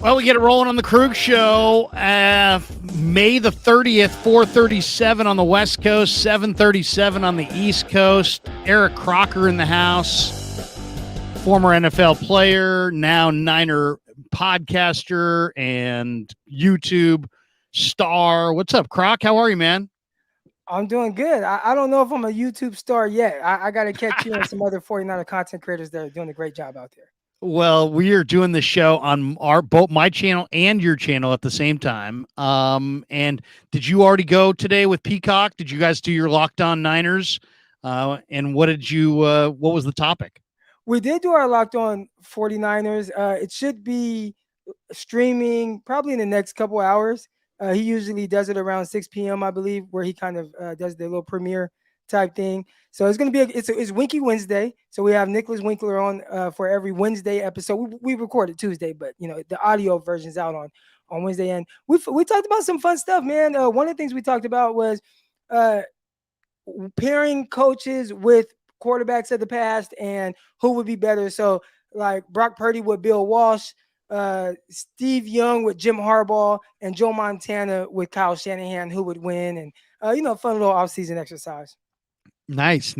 Well, we get it rolling on the Krueg Show. May the 30th, 4:37 on the West Coast, 7:37 on the East Coast. Eric Crocker in the house, former NFL player, now Niner podcaster and YouTube star. What's up, Croc? How are you, man? I'm doing good. I don't know if I'm a YouTube star yet. I got to catch you and some other 49er content creators that are doing a great job out there. Well, we are doing the show on both my channel and your channel at the same time. And did you already go today with Peacock? Did you guys do your Locked On Niners? And what did you? What was the topic? We did do our Locked On 49ers. It should be streaming probably in the next couple hours. He usually does it around 6 p.m., I believe, where he kind of does the little premiere type thing. So it's going to be it's Winky Wednesday. So we have Nicholas Winkler on for every Wednesday episode. We recorded Tuesday, but the audio version's out on Wednesday. And we talked about some fun stuff, man. One of the things we talked about was pairing coaches with quarterbacks of the past and who would be better. So like Brock Purdy with Bill Walsh, Steve Young with Jim Harbaugh, and Joe Montana with Kyle Shanahan, who would win. And fun little offseason exercise. Nice.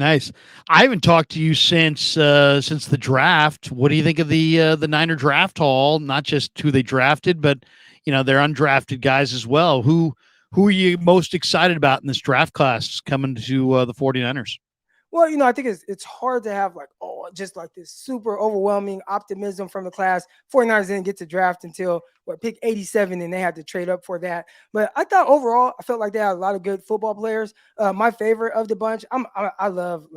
I haven't talked to you since the draft. What do you think of the Niner draft haul? Not just who they drafted, but they're undrafted guys as well. Who are you most excited about in this draft class coming to the 49ers? Well, I think it's hard to have just this super overwhelming optimism from the class. 49ers didn't get to draft until pick 87, and they had to trade up for that. But I thought overall, I felt like they had a lot of good football players. My favorite of the bunch, I love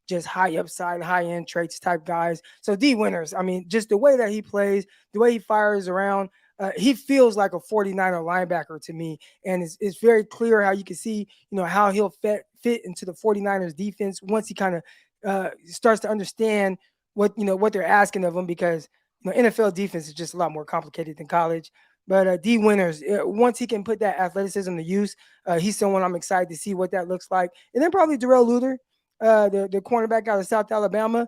just high upside, high end traits type guys. So D Winters, I mean, just the way that he plays, the way he fires around. He feels like a 49er linebacker to me, and it's very clear how you can see, how he'll fit into the 49ers defense once he kind of starts to understand what they're asking of him, because NFL defense is just a lot more complicated than college. But D Winters, once he can put that athleticism to use, he's someone I'm excited to see what that looks like. And then probably Darrell Luter, the cornerback out of South Alabama.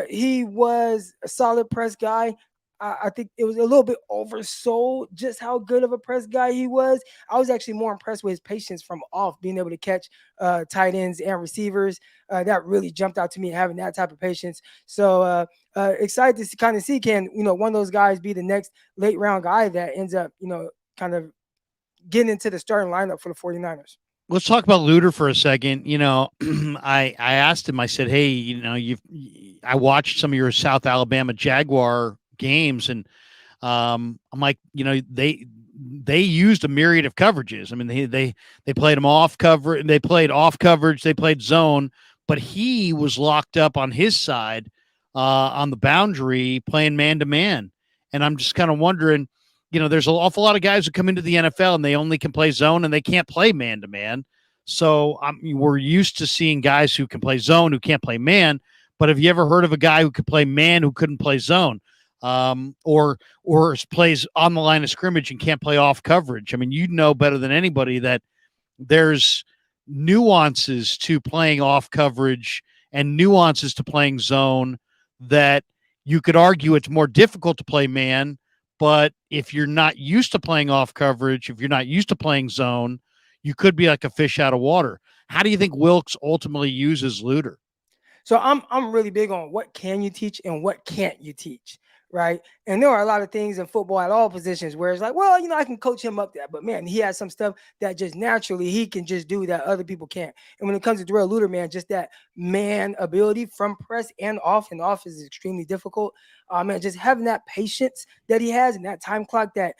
He was a solid press guy. I think it was a little bit oversold just how good of a press guy he was. I was actually more impressed with his patience from off, being able to catch tight ends and receivers. That really jumped out to me, having that type of patience. So excited to kind of see, can one of those guys be the next late round guy that ends up kind of getting into the starting lineup for the 49ers. Let's talk about Luter for a second. I asked him, I said, hey, I watched some of your South Alabama Jaguar games, and I'm like, they used a myriad of coverages. I mean, they played them off cover, they played off coverage, they played zone, but he was locked up on his side on the boundary playing man to man. And I'm just kind of wondering, there's an awful lot of guys who come into the NFL and they only can play zone and they can't play man to man. So we're used to seeing guys who can play zone who can't play man. But have you ever heard of a guy who could play man who couldn't play zone? Or plays on the line of scrimmage and can't play off coverage? I mean, better than anybody that there's nuances to playing off coverage and nuances to playing zone that you could argue it's more difficult to play man. But if you're not used to playing off coverage, if you're not used to playing zone, you could be like a fish out of water. How do you think Wilks ultimately uses Luter? So I'm really big on what can you teach and what can't you teach. Right. And there are a lot of things in football at all positions where it's like, well, I can coach him up that. But man, he has some stuff that just naturally he can just do that other people can't. And when it comes to Darrell Luter, man, just that man ability from press and off is extremely difficult. Man, just having that patience that he has and that time clock that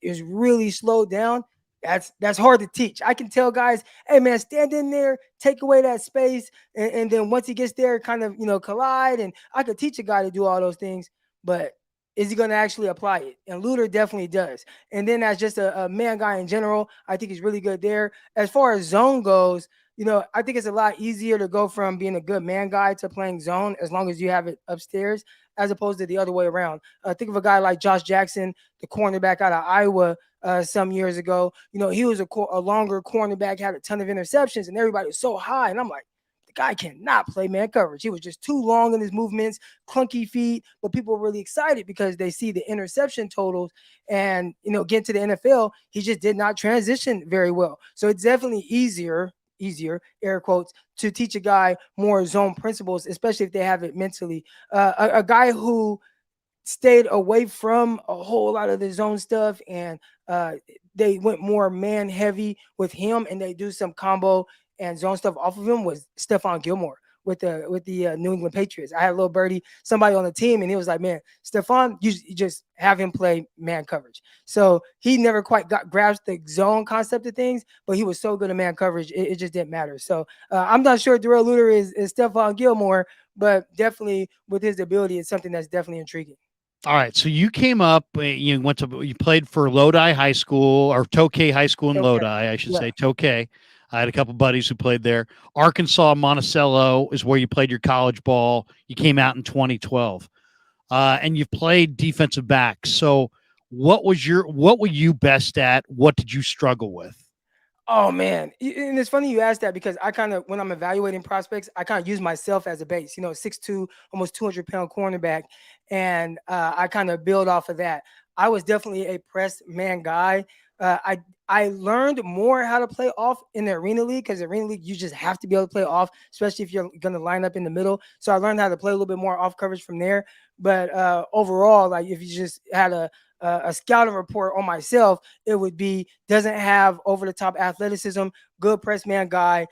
is really slowed down. That's hard to teach. I can tell guys, hey man, stand in there, take away that space, and then once he gets there, kind of collide. And I could teach a guy to do all those things. But is he going to actually apply it? And Luter definitely does. And then as just a man guy in general, I think he's really good there. As far as zone goes, I think it's a lot easier to go from being a good man guy to playing zone as long as you have it upstairs, as opposed to the other way around. Think of a guy like Josh Jackson, the cornerback out of Iowa some years ago. He was a longer cornerback, had a ton of interceptions, and everybody was so high. And I'm like, guy cannot play man coverage. He was just too long in his movements, clunky feet, but people were really excited because they see the interception totals and, get to the NFL, he just did not transition very well. So it's definitely easier, air quotes, to teach a guy more zone principles, especially if they have it mentally. A guy who stayed away from a whole lot of the zone stuff and they went more man heavy with him and they do some combo and zone stuff off of him was Stephon Gilmore with the New England Patriots. I had a little birdie, somebody on the team, and he was like, man, Stephon, you just have him play man coverage. So he never quite grasped the zone concept of things, but he was so good at man coverage, it just didn't matter. So I'm not sure Darrell Luter is Stephon Gilmore, but definitely with his ability, it's something that's definitely intriguing. All right, so you came up, you played for Lodi High School, or Tokay High School in Lodi, I should say, Tokay. I had a couple buddies who played there. Arkansas Monticello is where you played your college ball. You came out in 2012, and you've played defensive back. So, what were you best at? What did you struggle with? Oh man, and it's funny you asked that because I kind of, when I'm evaluating prospects, I kind of use myself as a base. 6'2", almost 200-pound cornerback, and I kind of build off of that. I was definitely a press man guy. I learned more how to play off in the Arena League because the Arena League you just have to be able to play off, especially if you're going to line up in the middle. So I learned how to play a little bit more off coverage from there. But overall, like if you just had a scouting report on myself, it would be doesn't have over the top athleticism, good press man guy,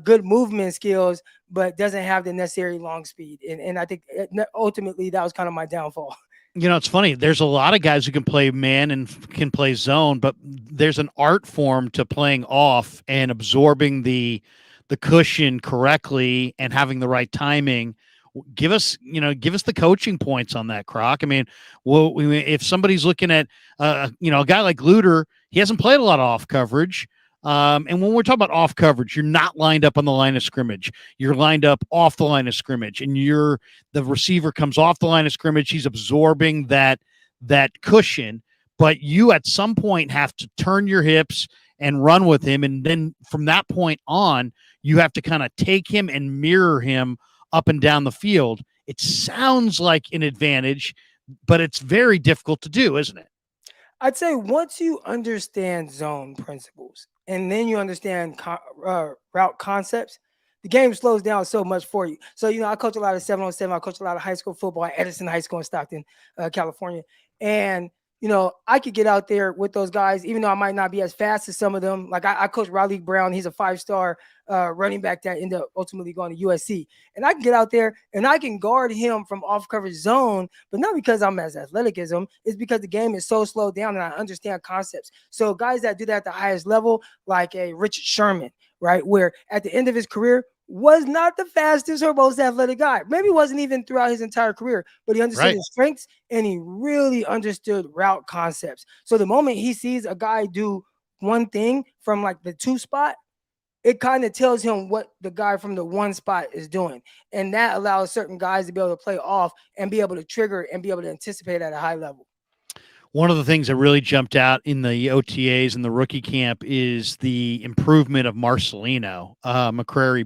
good movement skills, but doesn't have the necessary long speed. And I think ultimately that was kind of my downfall. It's funny. There's a lot of guys who can play man and can play zone, but there's an art form to playing off and absorbing the cushion correctly and having the right timing. Give us the coaching points on that, Croc. I mean, if somebody's looking at, a guy like Luter, he hasn't played a lot of off coverage. And when we're talking about off coverage, you're not lined up on the line of scrimmage. You're lined up off the line of scrimmage, and the receiver comes off the line of scrimmage. He's absorbing that cushion, but you at some point have to turn your hips and run with him. And then from that point on, you have to kind of take him and mirror him up and down the field. It sounds like an advantage, but it's very difficult to do, isn't it? I'd say once you understand zone principles and then you understand route concepts, the game slows down so much for you. So, I coach a lot of 7-on-7. I coach a lot of high school football at Edison High School in Stockton, California. And, I could get out there with those guys, even though I might not be as fast as some of them. Like I coach Riley Brown. He's a 5-star running back that ended up ultimately going to USC. And I can get out there and I can guard him from off coverage zone, but not because I'm as athletic as him. It's because the game is so slowed down and I understand concepts. So guys that do that at the highest level, like a Richard Sherman, right, where at the end of his career, was not the fastest or most athletic guy. Maybe wasn't even throughout his entire career, but he understood his strengths and he really understood route concepts. So the moment he sees a guy do one thing from like the 2 spot, it kind of tells him what the guy from the 1 spot is doing. And that allows certain guys to be able to play off and be able to trigger and be able to anticipate at a high level. One of the things that really jumped out in the OTAs and the rookie camp is the improvement of Marcelino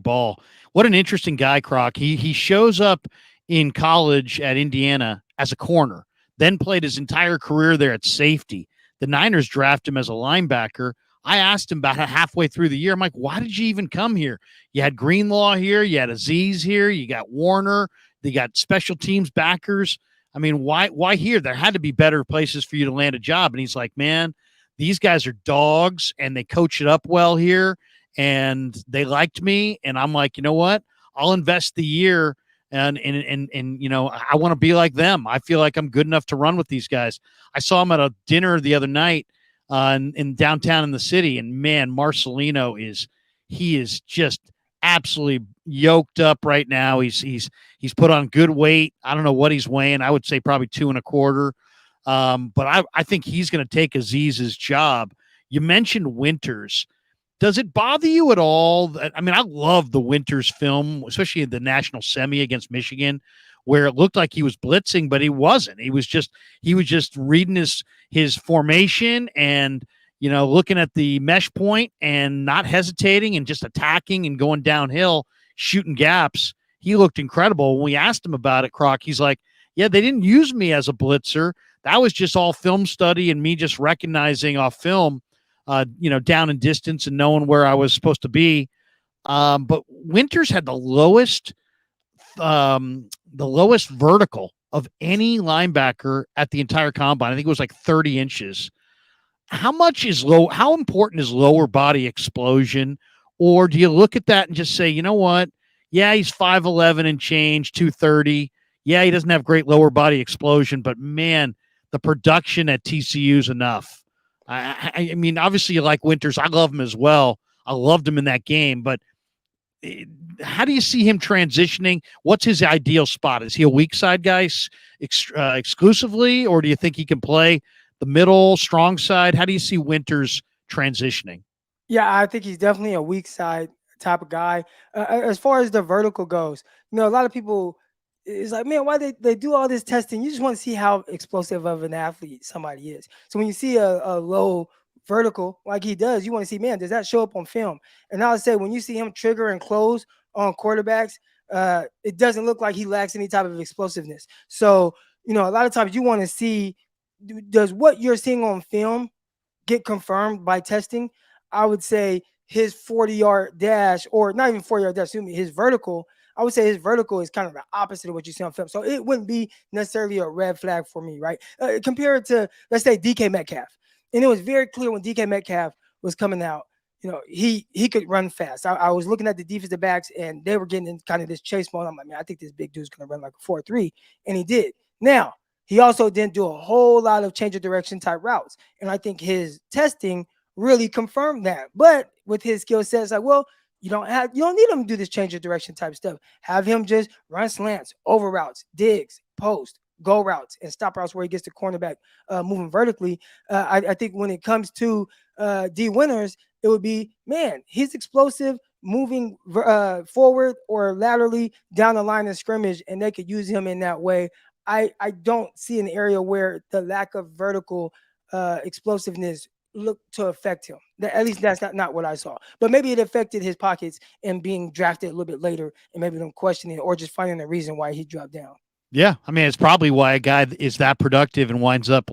Ball. What an interesting guy, Croc. He shows up in college at Indiana as a corner, then played his entire career there at safety. The Niners draft him as a linebacker. I asked him about halfway through the year, I'm like, why did you even come here? You had Greenlaw here, you had Aziz here, you got Warner, you got special teams backers. I mean, why here? There had to be better places for you to land a job. And he's like, man, these guys are dogs and they coach it up well here and they liked me. And I'm like, you know what? I'll invest the year and I want to be like them. I feel like I'm good enough to run with these guys. I saw him at a dinner the other night in downtown in the city. And man, Marcelino is just absolutely yoked up right now. He's put on good weight. I don't know what he's weighing. I would say probably 2.25. But I think he's going to take Aziz's job. You mentioned Winters. Does it bother you at all? I mean, I love the Winters film, especially the national semi against Michigan, where it looked like he was blitzing, but he wasn't. He was just reading his formation and looking at the mesh point and not hesitating and just attacking and going downhill. shooting gaps. He looked incredible. When we asked him about it, Croc, he's like, yeah, they didn't use me as a blitzer. That was just all film study and me just recognizing off film, down and distance and knowing where I was supposed to be. But Winters had the lowest vertical of any linebacker at the entire combine. I think it was like 30 inches. How important is lower body explosion? Or do you look at that and just say, you know what? Yeah, he's 5'11" and change, 230. Yeah, he doesn't have great lower body explosion, but man, the production at TCU is enough. I mean, obviously you like Winters. I love him as well. I loved him in that game, but how do you see him transitioning? What's his ideal spot? Is he a weak side guy exclusively, or do you think he can play the middle, strong side? How do you see Winters transitioning? Yeah, I think he's definitely a weak side type of guy. As far as the vertical goes, a lot of people is like, man, why they do all this testing? You just want to see how explosive of an athlete somebody is. So when you see a low vertical like he does, you want to see, man, does that show up on film? And I would say when you see him trigger and close on quarterbacks, it doesn't look like he lacks any type of explosiveness. So, a lot of times you want to see, does what you're seeing on film get confirmed by testing? I would say his 40-yard dash, or not even 40-yard dash, his vertical, I would say his vertical is kind of the opposite of what you see on film. So it wouldn't be necessarily a red flag for me, right? Compared to, let's say, DK Metcalf. And it was very clear when DK Metcalf was coming out, he could run fast. I was looking at the defensive backs, and they were getting in kind of this chase mode. I'm like, man, I think this big dude's going to run like a 4.3. And he did. Now, he also didn't do a whole lot of change of direction type routes. And I think his testing really confirmed that. But with his skill set, it's like, well, you don't need him to do this change of direction type stuff. Have him just run slants, over routes, digs, post, go routes, and stop routes where he gets the cornerback moving vertically. I think when it comes to D Winters, it would be, man, he's explosive, moving forward or laterally down the line of scrimmage, and they could use him in that way. I don't see an area where the lack of vertical explosiveness look to affect him. At least that's not what I saw. But maybe it affected his pockets and being drafted a little bit later, and maybe them questioning it or just finding a reason why he dropped down. Yeah, I mean, it's probably why a guy is that productive and winds up,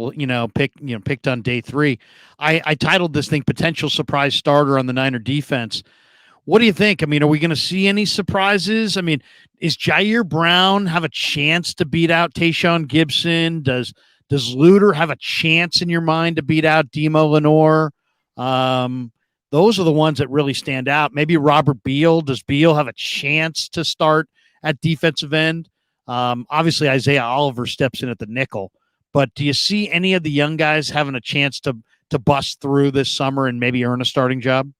picked on day 3. I titled this thing "Potential Surprise Starter on the Niner Defense." What do you think? I mean, are we going to see any surprises? I mean, is Jair Brown have a chance to beat out Tayshaun Gibson? Does Luter have a chance in your mind to beat out Demo Lenore? Those are the ones that really stand out. Maybe Robert Beal. Does Beal have a chance to start at defensive end? Obviously, Isaiah Oliver steps in at the nickel. But do you see any of the young guys having a chance to bust through this summer and maybe earn a starting job?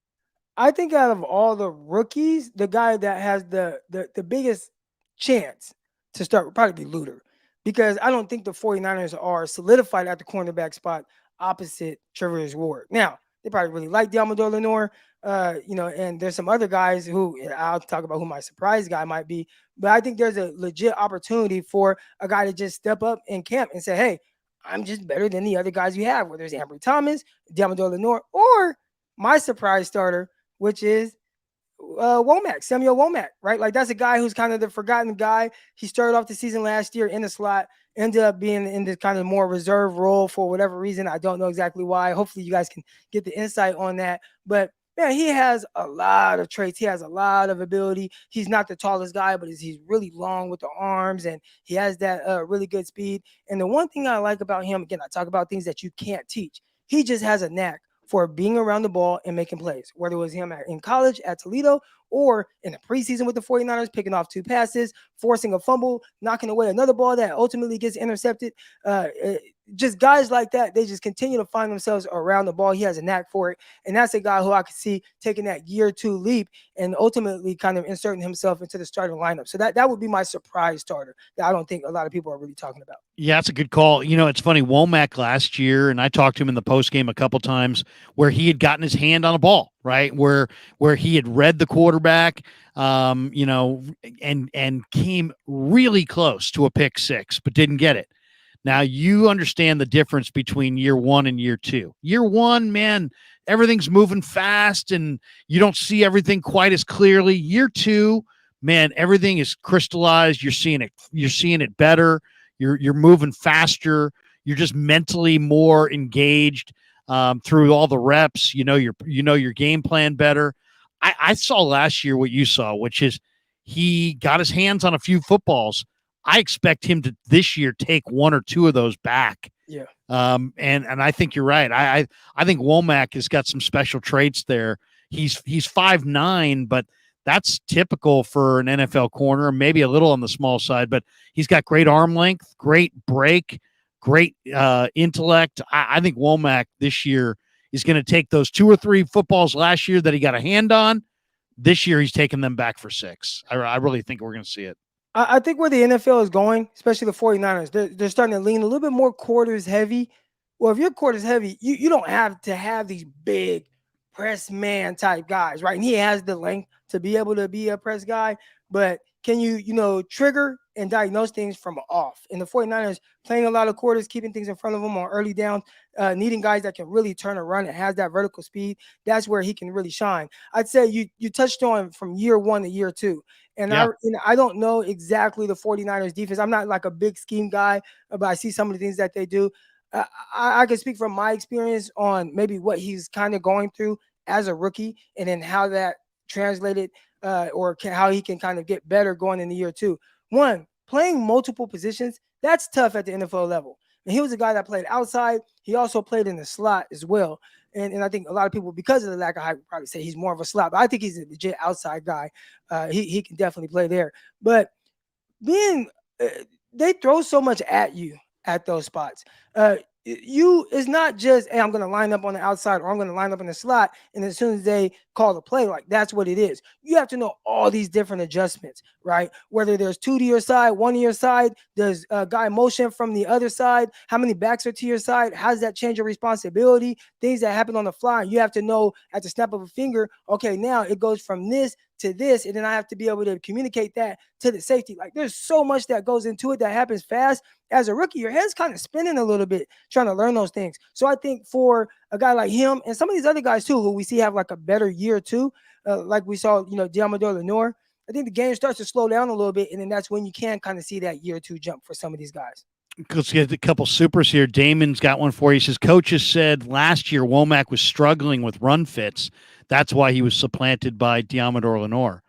I think out of all the rookies, the guy that has the biggest chance to start would probably be Luter, because I don't think the 49ers are solidified at the cornerback spot opposite Travis Ward. Now, they probably really like Diamador Lenore, and there's some other guys who I'll talk about who my surprise guy might be, but I think there's a legit opportunity for a guy to just step up in camp and say, hey, I'm just better than the other guys you have, whether it's Ambry Thomas, Diamador Lenore, or my surprise starter, which is Samuel Womack, right? Like, that's a guy who's kind of the forgotten guy. He started off the season last year in the slot, ended up being in this kind of more reserve role for whatever reason. I don't know exactly why. Hopefully you guys can get the insight on that. But man, he has a lot of traits. He has a lot of ability. He's not the tallest guy, but he's really long with the arms, and he has that really good speed. And the one thing I like about him, again, I talk about things that you can't teach. He just has a knack for being around the ball and making plays, whether it was him in college at Toledo or in the preseason with the 49ers, picking off 2 passes, forcing a fumble, knocking away another ball that ultimately gets intercepted. Just guys like that, they just continue to find themselves around the ball. He has a knack for it. And that's a guy who I could see taking that year 2 leap and ultimately kind of inserting himself into the starting lineup. So that would be my surprise starter that I don't think a lot of people are really talking about. Yeah, that's a good call. It's funny, Womack last year, and I talked to him in the postgame a couple times, where he had gotten his hand on a ball, right? Where he had read the quarterback, and came really close to a pick 6, but didn't get it. Now, you understand the difference between year 1 and year 2. Year 1, man, everything's moving fast and you don't see everything quite as clearly. Year 2, man, everything is crystallized. You're seeing it. You're seeing it better. You're moving faster. You're just mentally more engaged through all the reps. Your game plan better. I saw last year what you saw, which is he got his hands on a few footballs. I expect him to this year take one or two of those back. Yeah. And I think you're right. I think Womack has got some special traits there. He's 5'9", but that's typical for an NFL corner, maybe a little on the small side, but he's got great arm length, great break, great intellect. I think Womack this year is going to take those two or three footballs last year that he got a hand on. This year, he's taking them back for 6. I really think we're going to see it. I think where the NFL is going, especially the 49ers, they're starting to lean a little bit more quarters heavy. Well, if you're quarters heavy, you don't have to have these big press man type guys, right? And he has the length to be able to be a press guy, but can you trigger and diagnose things from off? And the 49ers playing a lot of quarters, keeping things in front of them on early downs, needing guys that can really turn a run and has that vertical speed. That's where he can really shine. I'd say you touched on from year 1 to year 2. And yeah. I don't know exactly the 49ers defense. I'm not like a big scheme guy, but I see some of the things that they do. I can speak from my experience on maybe what he's kind of going through as a rookie and then how that translated how he can kind of get better going in the year 2. One, playing multiple positions, that's tough at the NFL level. And he was a guy that played outside. He also played in the slot as well. And I think a lot of people, because of the lack of height, would probably say he's more of a slot. But I think he's a legit outside guy. He can definitely play there. But they throw so much at you at those spots. It's not just, hey, I'm going to line up on the outside or I'm going to line up in the slot. And as soon as they call the play, like that's what it is. You have to know all these different adjustments, right? Whether there's 2 to your side, 1 to your side, does a guy motion from the other side? How many backs are to your side? How does that change your responsibility? Things that happen on the fly. You have to know at the snap of a finger, okay, now it goes from this to this, and then I have to be able to communicate that to the safety. Like there's so much that goes into it that happens fast. As a rookie, your head's kind of spinning a little bit trying to learn those things. So I think for a guy like him and some of these other guys too, who we see have like a better year too, like we saw, Diamador Lenore, I think the game starts to slow down a little bit, and then that's when you can kind of see that year 2 jump for some of these guys. Let's get a couple supers here. Damon's got one for you. He says, coaches said last year Womack was struggling with run fits. That's why he was supplanted by Diamador Lenore.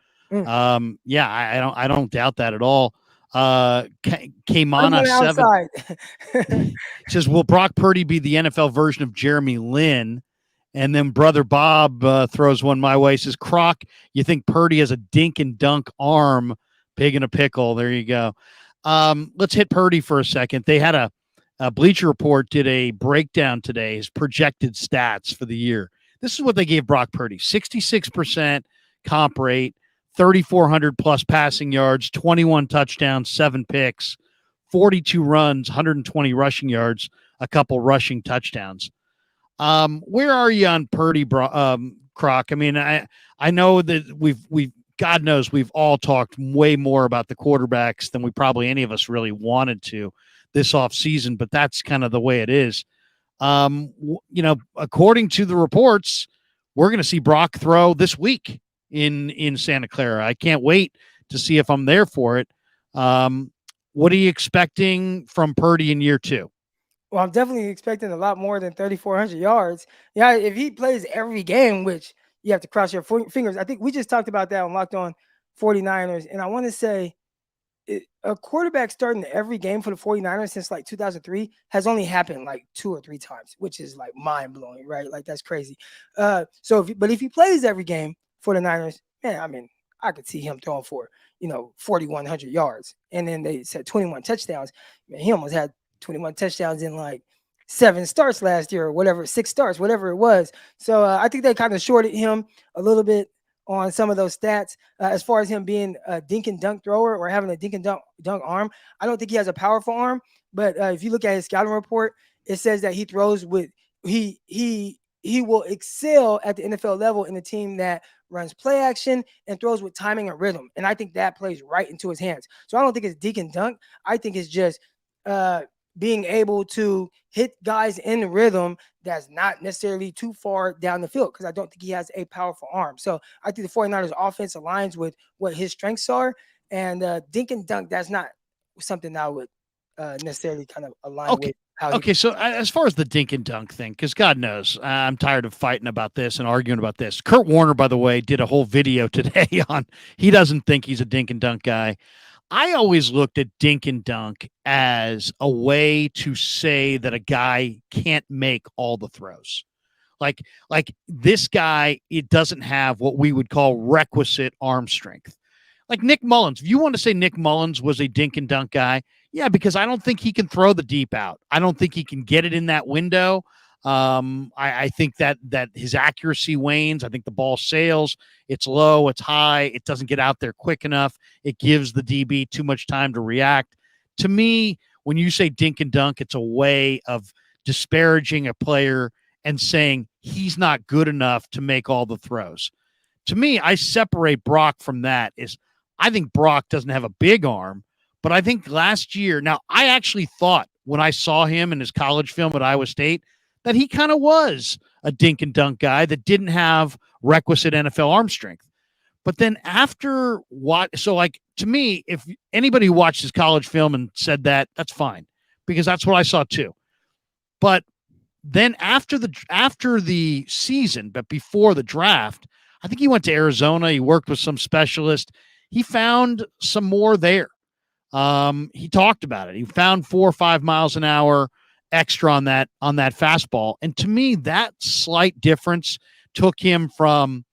Yeah, I don't doubt that at all. Kaimana 7 says, will Brock Purdy be the NFL version of Jeremy Lin? And then brother Bob throws one my way. Says, Croc, you think Purdy has a dink and dunk arm? Pig in a pickle. There you go. Let's hit Purdy for a second. They had a Bleacher Report did a breakdown today, his projected stats for the year. This is what they gave Brock Purdy: 66% comp rate, 3,400 plus passing yards, 21 touchdowns, 7 picks, 42 runs, 120 rushing yards, a couple rushing touchdowns. Where are you on Purdy, Croc? I mean, I know that we've God knows we've all talked way more about the quarterbacks than we probably any of us really wanted to this offseason, but that's kind of the way it is. According to the reports, we're going to see Brock throw this week in Santa Clara. I can't wait to see if I'm there for it. What are you expecting from Purdy in year 2? Well, I'm definitely expecting a lot more than 3,400 yards. Yeah, if he plays every game, which you have to cross your fingers. I think we just talked about that on Locked On 49ers. And I want to say a quarterback starting every game for the 49ers since like 2003 has only happened like 2 or 3 times, which is like mind blowing, right? Like that's crazy. But if he plays every game for the Niners, man, I mean, I could see him throwing for, 4,100 yards. And then they said 21 touchdowns. Man, he almost had 21 touchdowns in like 7 starts last year or whatever, 6 starts, whatever it was. So I think they kind of shorted him a little bit on some of those stats. As far as him being a dink and dunk thrower or having a dink and dunk arm, I don't think he has a powerful arm. But if you look at his scouting report, it says that he throws with he will excel at the NFL level in a team that runs play action and throws with timing and rhythm. And I think that plays right into his hands. So I don't think it's dink and dunk. I think it's just being able to hit guys in rhythm that's not necessarily too far down the field, because I don't think he has a powerful arm. So I think the 49ers offense aligns with what his strengths are. And Dink and Dunk, that's not something I would necessarily kind of align Okay. with how he. Okay, so as far as the dink and dunk thing, because God knows I'm tired of fighting about this and arguing about this. Kurt Warner, by the way, did a whole video today on he doesn't think he's a dink and dunk guy. I always looked at dink and dunk as a way to say that a guy can't make all the throws. Like this guy, it doesn't have what we would call requisite arm strength. Like Nick Mullins, if you want to say Nick Mullins was a dink and dunk guy, yeah, because I don't think he can throw the deep out. I don't think he can get it in that window. I think that his accuracy wanes. I think the ball sails. It's low, it's high. It doesn't get out there quick enough. It gives the DB too much time to react. To me, when you say dink and dunk, it's a way of disparaging a player and saying he's not good enough to make all the throws. To me, I separate Brock from that. Is I think Brock doesn't have a big arm, but I think last year, now I actually thought when I saw him in his college film at Iowa State that he kind of was a dink and dunk guy that didn't have requisite NFL arm strength. But then after what, so like to me, if anybody who watched his college film and said that, that's fine, because that's what I saw too. But then after the season, but before the draft, I think he went to Arizona. He worked with some specialist. He found some more there. He talked about it. He found 4 or 5 miles an hour extra on that fastball. And to me, that slight difference took him from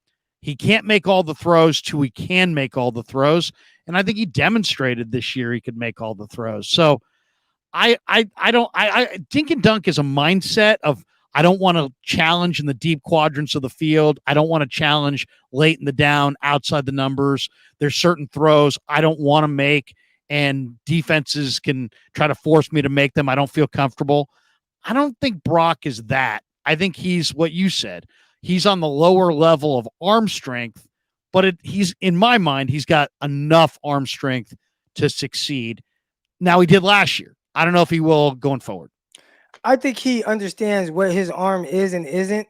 he can't make all the throws to he can make all the throws. And I think he demonstrated this year he could make all the throws. So I dink and dunk is a mindset of I don't want to challenge in the deep quadrants of the field. I don't want to challenge late in the down outside the numbers. There's certain throws I don't want to make, and defenses can try to force me to make them. I don't feel comfortable. I don't think Brock is that. I think he's what you said. He's on the lower level of arm strength, but he's in my mind, he's got enough arm strength to succeed. Now he did last year. I don't know if he will going forward. I think he understands what his arm is and isn't,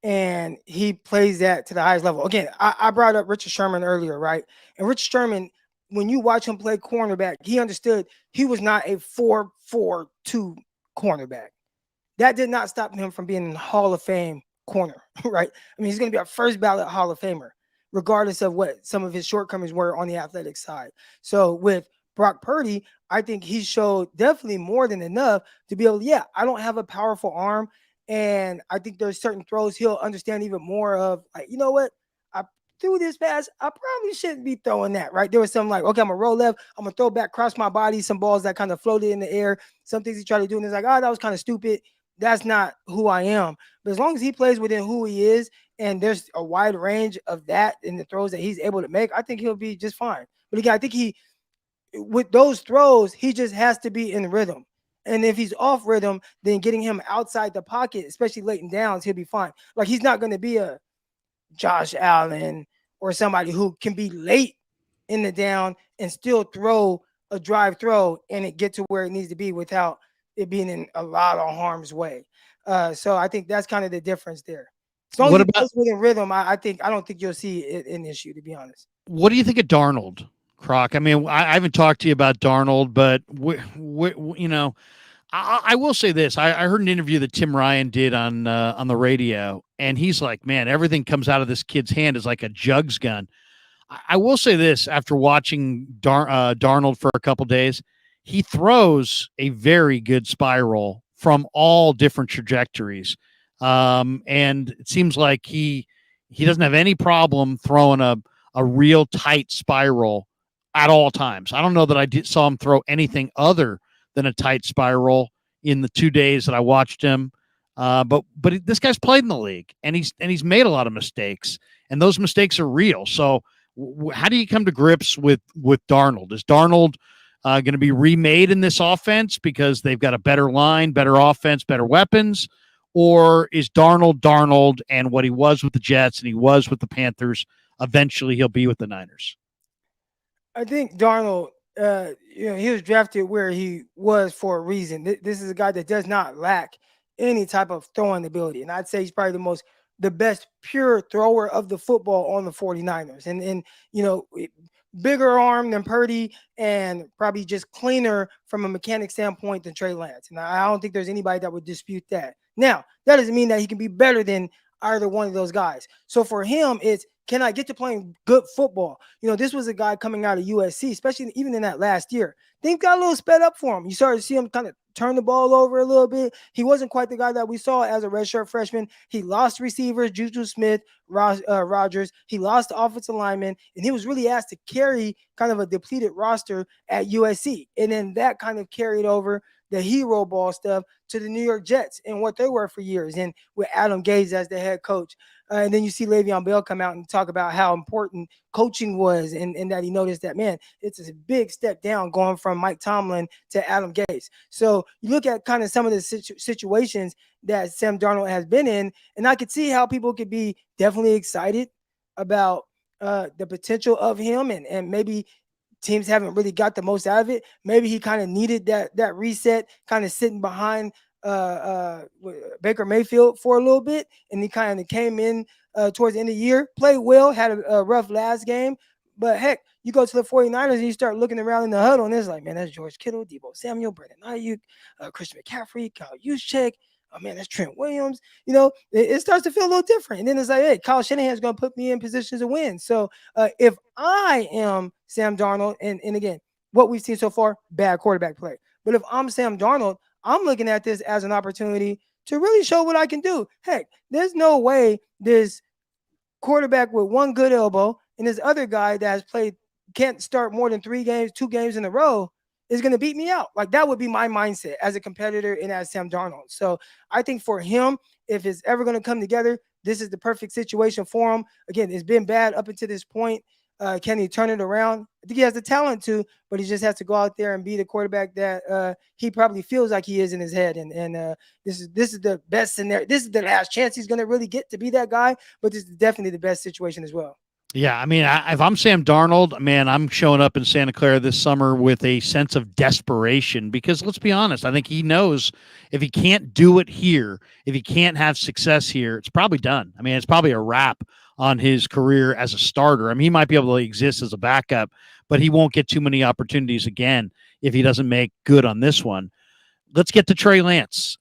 and he plays that to the highest level. Again, I brought up Richard Sherman earlier, right? And Richard Sherman, when you watch him play cornerback, he understood he was not a 4-4-2 cornerback. That did not stop him from being in Hall of Fame corner, right? I mean, he's going to be a first ballot Hall of Famer, regardless of what some of his shortcomings were on the athletic side. So with Brock Purdy, I think he showed definitely more than enough to be able, yeah, I don't have a powerful arm. And I think there's certain throws he'll understand even more of, like, you know what? I threw this pass. I probably shouldn't be throwing that, right? There was some like, okay, I'm going to roll left. I'm going to throw back, cross my body, some balls that kind of floated in the air. Some things he tried to do, and it's like, oh, that was kind of stupid. That's not who I am. But as long as he plays within who he is, and there's a wide range of that in the throws that he's able to make, I think he'll be just fine. But again, I think with those throws, he just has to be in rhythm. And if he's off rhythm, then getting him outside the pocket, especially late in downs, he'll be fine. Like, he's not going to be a Josh Allen or somebody who can be late in the down and still throw a drive throw and it get to where it needs to be without it being in a lot of harm's way. So I think that's kind of the difference there. As long as he plays within rhythm, I don't think you'll see an issue, to be honest. What do you think of Darnold, Croc? I mean, I haven't talked to you about Darnold, but you know, I will say this. I heard an interview that Tim Ryan did on the radio, and he's like, man, everything comes out of this kid's hand is like a jugs gun. I will say this, after watching Darnold for a couple days, he throws a very good spiral from all different trajectories. And it seems like he doesn't have any problem throwing a real tight spiral at all times. I don't know that I saw him throw anything other than a tight spiral in the 2 days that I watched him. But this guy's played in the league, and he's made a lot of mistakes, and those mistakes are real. So how do you come to grips with Darnold? Is Darnold going to be remade in this offense because they've got a better line, better offense, better weapons? Or is Darnold and what he was with the Jets and he was with the Panthers, eventually he'll be with the Niners? I think Darnold, he was drafted where he was for a reason. This is a guy that does not lack any type of throwing ability. And I'd say he's probably the best pure thrower of the football on the 49ers. And bigger arm than Purdy and probably just cleaner from a mechanic standpoint than Trey Lance. And I don't think there's anybody that would dispute that. Now, that doesn't mean that he can be better than either one of those guys. So for him, it's, can I get to playing good football? This was a guy coming out of USC, especially even in that last year. Things got a little sped up for him. You started to see him kind of turn the ball over a little bit. He wasn't quite the guy that we saw as a redshirt freshman. He lost receivers, Juju Smith, Rogers. He lost the offensive lineman, and he was really asked to carry kind of a depleted roster at USC. And then that kind of carried over the hero ball stuff to the New York Jets and what they were for years, and with Adam Gase as the head coach. And then you see Le'Veon Bell come out and talk about how important coaching was, and that he noticed that, man, it's a big step down going from Mike Tomlin to Adam Gase. So you look at kind of some of the situations that Sam Darnold has been in, and I could see how people could be definitely excited about the potential of him, and maybe teams haven't really got the most out of it. Maybe he kind of needed that reset, kind of sitting behind Baker Mayfield for a little bit, and he kind of came in towards the end of the year, played well, had a rough last game, but heck, you go to the 49ers and you start looking around in the huddle, and it's like, man, that's George Kittle, Deebo Samuel, Brandon Ayuk, Christian McCaffrey, Kyle Juszczyk. Oh man, that's Trent Williams. It starts to feel a little different, and then it's like, hey, Kyle Shanahan's going to put me in positions to win. So if I am Sam Darnold, and again, what we've seen so far, bad quarterback play, but if I'm Sam Darnold, I'm looking at this as an opportunity to really show what I can do. Heck, there's no way this quarterback with one good elbow and this other guy that has played, can't start more than 2 games in a row, is going to beat me out. Like, that would be my mindset as a competitor and as Sam Darnold. So I think for him, if it's ever going to come together, this is the perfect situation for him. Again, it's been bad up until this point. Can he turn it around? I think he has the talent to, but he just has to go out there and be the quarterback that he probably feels like he is in his head. And this is the best scenario. This is the last chance he's going to really get to be that guy, but this is definitely the best situation as well. Yeah, I mean, if I'm Sam Darnold, man, I'm showing up in Santa Clara this summer with a sense of desperation because, let's be honest, I think he knows if he can't do it here, if he can't have success here, it's probably done. I mean, it's probably a wrap on his career as a starter. I mean, he might be able to exist as a backup, but he won't get too many opportunities again if he doesn't make good on this one. Let's get to Trey Lance.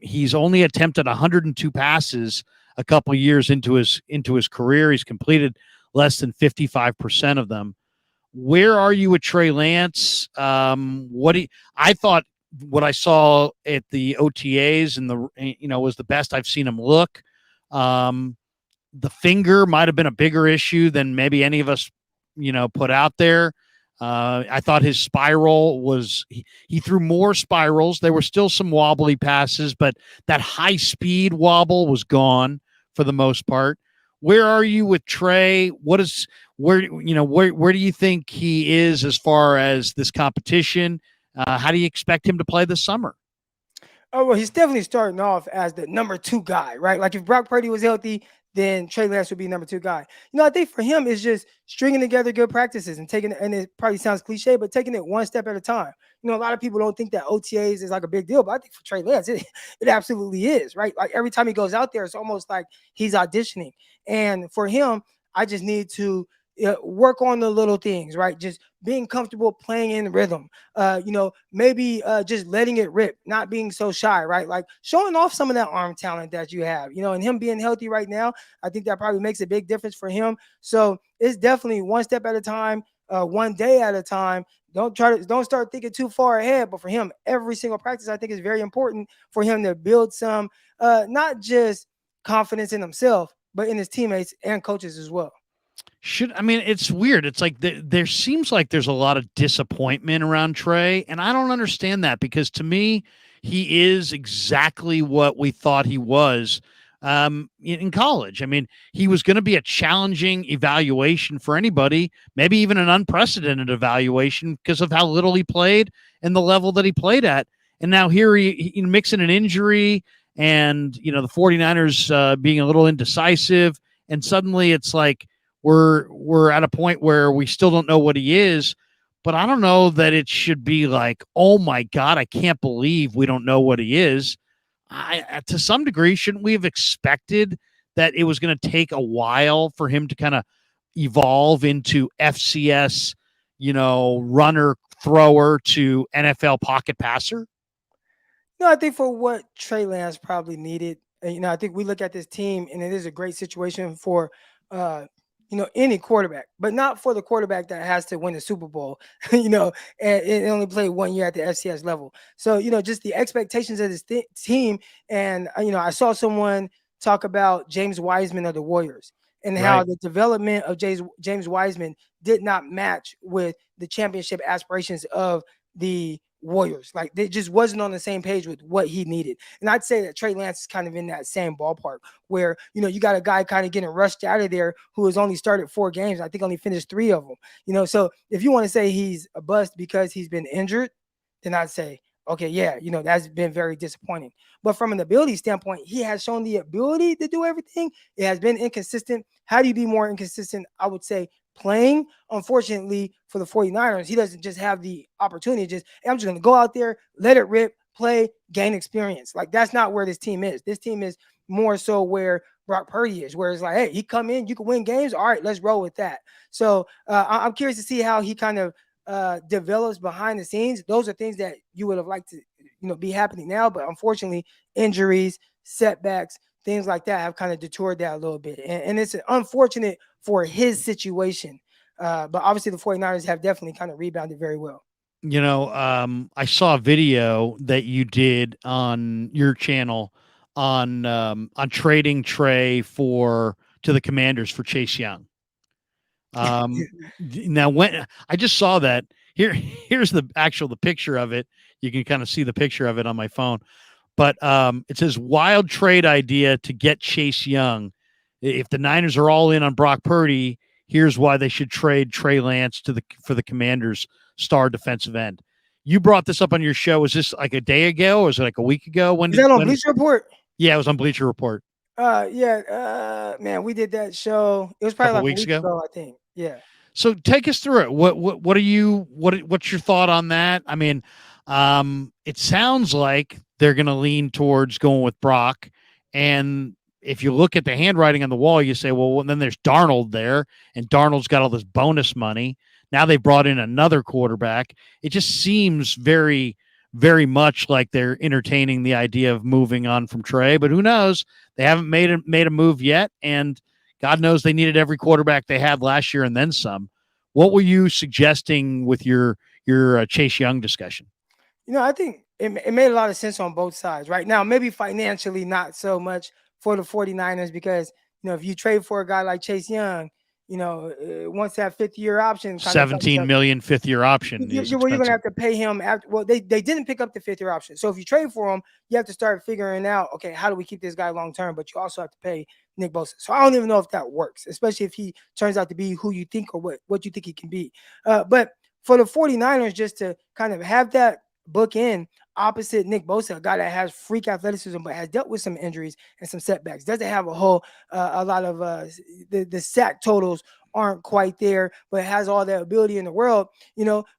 He's only attempted 102 passes a couple of years into his career. He's completed less than 55% of them. Where are you with Trey Lance? I thought what I saw at the OTAs and was the best I've seen him look. The finger might have been a bigger issue than maybe any of us, put out there. I thought his spiral was, he threw more spirals. There were still some wobbly passes, but that high speed wobble was gone for the most part. Where are you with Trey? Where do you think he is as far as this competition? How do you expect him to play this summer? Oh, well, he's definitely starting off as the number 2 guy, right? Like, if Brock Purdy was healthy, then Trey Lance would be number 2 guy. I think for him, it's just stringing together good practices and and it probably sounds cliche, but taking it one step at a time. A lot of people don't think that OTAs is like a big deal, but I think for Trey Lance, it absolutely is, right? Like, every time he goes out there, it's almost like he's auditioning. And for him, I just need to work on the little things, right? Just being comfortable playing in rhythm, maybe just letting it rip, not being so shy, right? Like, showing off some of that arm talent that you have, and him being healthy right now, I think that probably makes a big difference for him. So it's definitely one step at a time, one day at a time. Don't start thinking too far ahead, but for him, every single practice, I think, is very important for him to build some, not just confidence in himself, but in his teammates and coaches as well. It's weird. It's like there seems like there's a lot of disappointment around Trey, and I don't understand that because to me, he is exactly what we thought he was in college. I mean, he was going to be a challenging evaluation for anybody, maybe even an unprecedented evaluation because of how little he played and the level that he played at. And now here he mixing an injury and, the 49ers being a little indecisive, and suddenly it's like, we're at a point where we still don't know what he is, but I don't know that it should be like, oh my God, I can't believe we don't know what he is. To some degree, shouldn't we have expected that it was going to take a while for him to kind of evolve into FCS, runner thrower to NFL pocket passer? No, I think for what Trey Lance probably needed, I think we look at this team and it is a great situation for, uh, any quarterback, but not for the quarterback that has to win the Super Bowl, and only played 1 year at the FCS level. So, just the expectations of this team. And, I saw someone talk about James Wiseman of the Warriors and how Right. the development of James Wiseman did not match with the championship aspirations of the Warriors. Like they just wasn't on the same page with what he needed. And I'd say that Trey Lance is kind of in that same ballpark where, you got a guy kind of getting rushed out of there who has only started 4 games. I think only finished 3 of them. So if you want to say he's a bust because he's been injured, then I'd say, okay, yeah, that's been very disappointing. But from an ability standpoint, he has shown the ability to do everything. It has been inconsistent. How do you be more inconsistent? I would say playing. Unfortunately for the 49ers, he doesn't just have the opportunity. Just, hey, I'm just going to go out there, let it rip, play, gain experience. Like that's not where this team is. This team is more so where Brock Purdy is, where it's like, hey, he come in, you can win games. All right, let's roll with that. So I'm curious to see how he kind of develops behind the scenes. Those are things that you would have liked to, be happening now, but unfortunately, injuries, setbacks, things like that have kind of detoured that a little bit. And it's unfortunate for his situation. But obviously, the 49ers have definitely kind of rebounded very well. I saw a video that you did on your channel on trading Trey for to the Commanders for Chase Young. Now when I just saw that here's the picture of it. You can kind of see the picture of it on my phone. But it says wild trade idea to get Chase Young. If the Niners are all in on Brock Purdy, here's why they should trade Trey Lance for the Commanders star defensive end. You brought this up on your show. Was this like a day ago or was it like a week ago? Is that on Bleacher Report? Yeah, it was on Bleacher Report. Man, we did that show. It was probably like a week ago, I think. Yeah. So take us through it. What's your thought on that? I mean, it sounds like they're going to lean towards going with Brock. And if you look at the handwriting on the wall, you say, well, then there's Darnold there, and Darnold's got all this bonus money. Now they brought in another quarterback. It just seems very, very much like they're entertaining the idea of moving on from Trey. But who knows? They haven't made a move yet, and God knows they needed every quarterback they had last year and then some. What were you suggesting with your Chase Young discussion? I think it made a lot of sense on both sides. Right now, maybe financially not so much for the 49ers because, if you trade for a guy like Chase Young, once that fifth-year option, $17 million fifth-year option. You're going to have to pay him after. Well, they didn't pick up the fifth-year option, so if you trade for him, you have to start figuring out, okay, how do we keep this guy long term? But you also have to pay Nick Bosa. So I don't even know if that works, especially if he turns out to be who you think or what you think he can be. But for the 49ers, just to kind of have that book in opposite Nick Bosa, a guy that has freak athleticism but has dealt with some injuries and some setbacks, doesn't have a lot of the sack totals aren't quite there, but has all the ability in the world,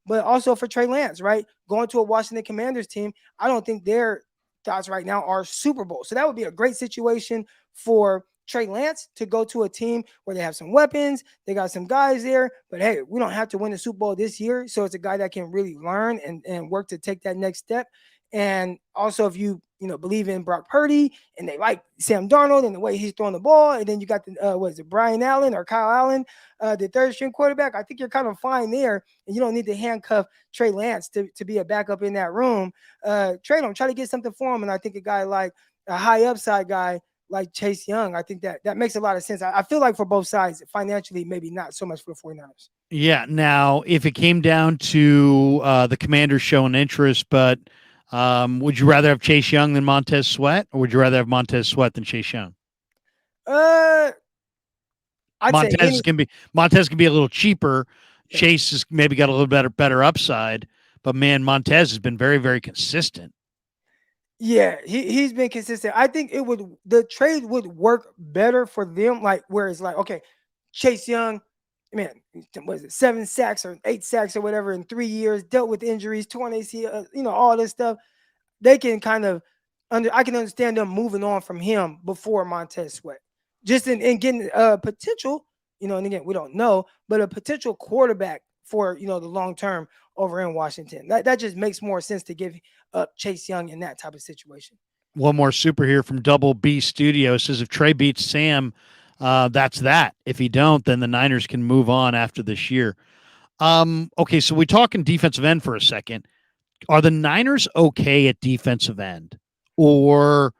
but also for Trey Lance, right? Going to a Washington Commanders team, I don't think their thoughts right now are Super Bowl. So that would be a great situation for Trey Lance to go to a team where they have some weapons, they got some guys there, but hey, we don't have to win the Super Bowl this year. So it's a guy that can really learn and work to take that next step. And also, if you believe in Brock Purdy and they like Sam Darnold and the way he's throwing the ball, and then you got the Brian Allen or Kyle Allen, the third string quarterback, I think you're kind of fine there, and you don't need to handcuff Trey Lance to be a backup in that room. Trade him, try to get something for him, and I think a guy like a high upside guy like Chase Young, I think that makes a lot of sense. I feel like for both sides, financially, maybe not so much for the 49ers. Yeah. Now, if it came down to the Commanders showing interest, but would you rather have Chase Young than Montez Sweat, or would you rather have Montez Sweat than Chase Young? Montez can be a little cheaper. Yeah. Chase has maybe got a little better upside, but man, Montez has been very, very consistent. Yeah, he's been consistent. I think the trade would work better for them, like where it's like, okay, Chase Young, man, was it 7 sacks or 8 sacks or whatever in 3 years, dealt with injuries, torn ACL, all this stuff. They can kind of I can understand them moving on from him before Montez Sweat. Just in getting a potential, and again, we don't know, but a potential quarterback for the long term over in Washington. That just makes more sense to give up Chase Young in that type of situation. One more super here from Double B Studio says if Trey beats Sam, that's that. If he don't, then the Niners can move on after this year. Okay, so we talking defensive end for a second. Are the Niners okay at defensive end? Or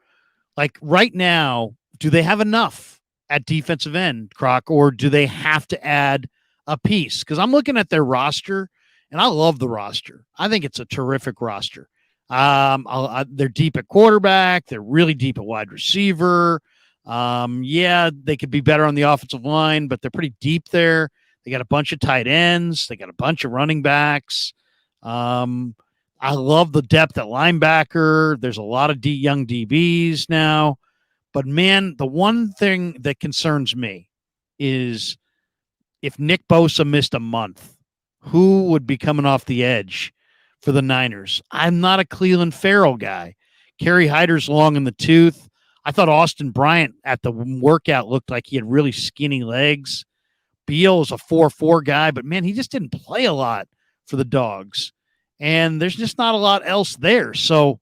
like right now, do they have enough at defensive end, Croc, or do they have to add a piece? Because I'm looking at their roster, and I love the roster. I think it's a terrific roster. They're deep at quarterback. They're really deep at wide receiver. Yeah, they could be better on the offensive line, but they're pretty deep there. They got a bunch of tight ends. They got a bunch of running backs. I love the depth at linebacker. There's a lot of young DBs now. But, man, the one thing that concerns me is if Nick Bosa missed a month, who would be coming off the edge for the Niners? I'm not a Cleveland Farrell guy. Kerry Hyder's long in the tooth. I thought Austin Bryant at the workout looked like he had really skinny legs. Beal is a 4-4 guy, but, man, he just didn't play a lot for the Dogs. And there's just not a lot else there. So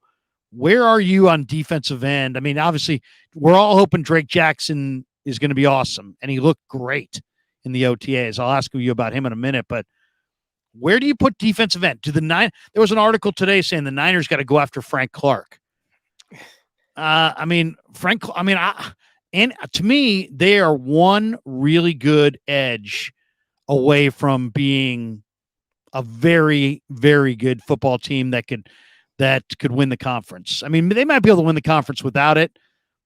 where are you on defensive end? I mean, obviously, we're all hoping Drake Jackson is going to be awesome, and he looked great in the OTAs. I'll ask you about him in a minute, but where do you put defensive end? There was an article today saying the Niners got to go after Frank Clark. And to me, they are one really good edge away from being a very, very good football team that could win the conference. I mean, they might be able to win the conference without it,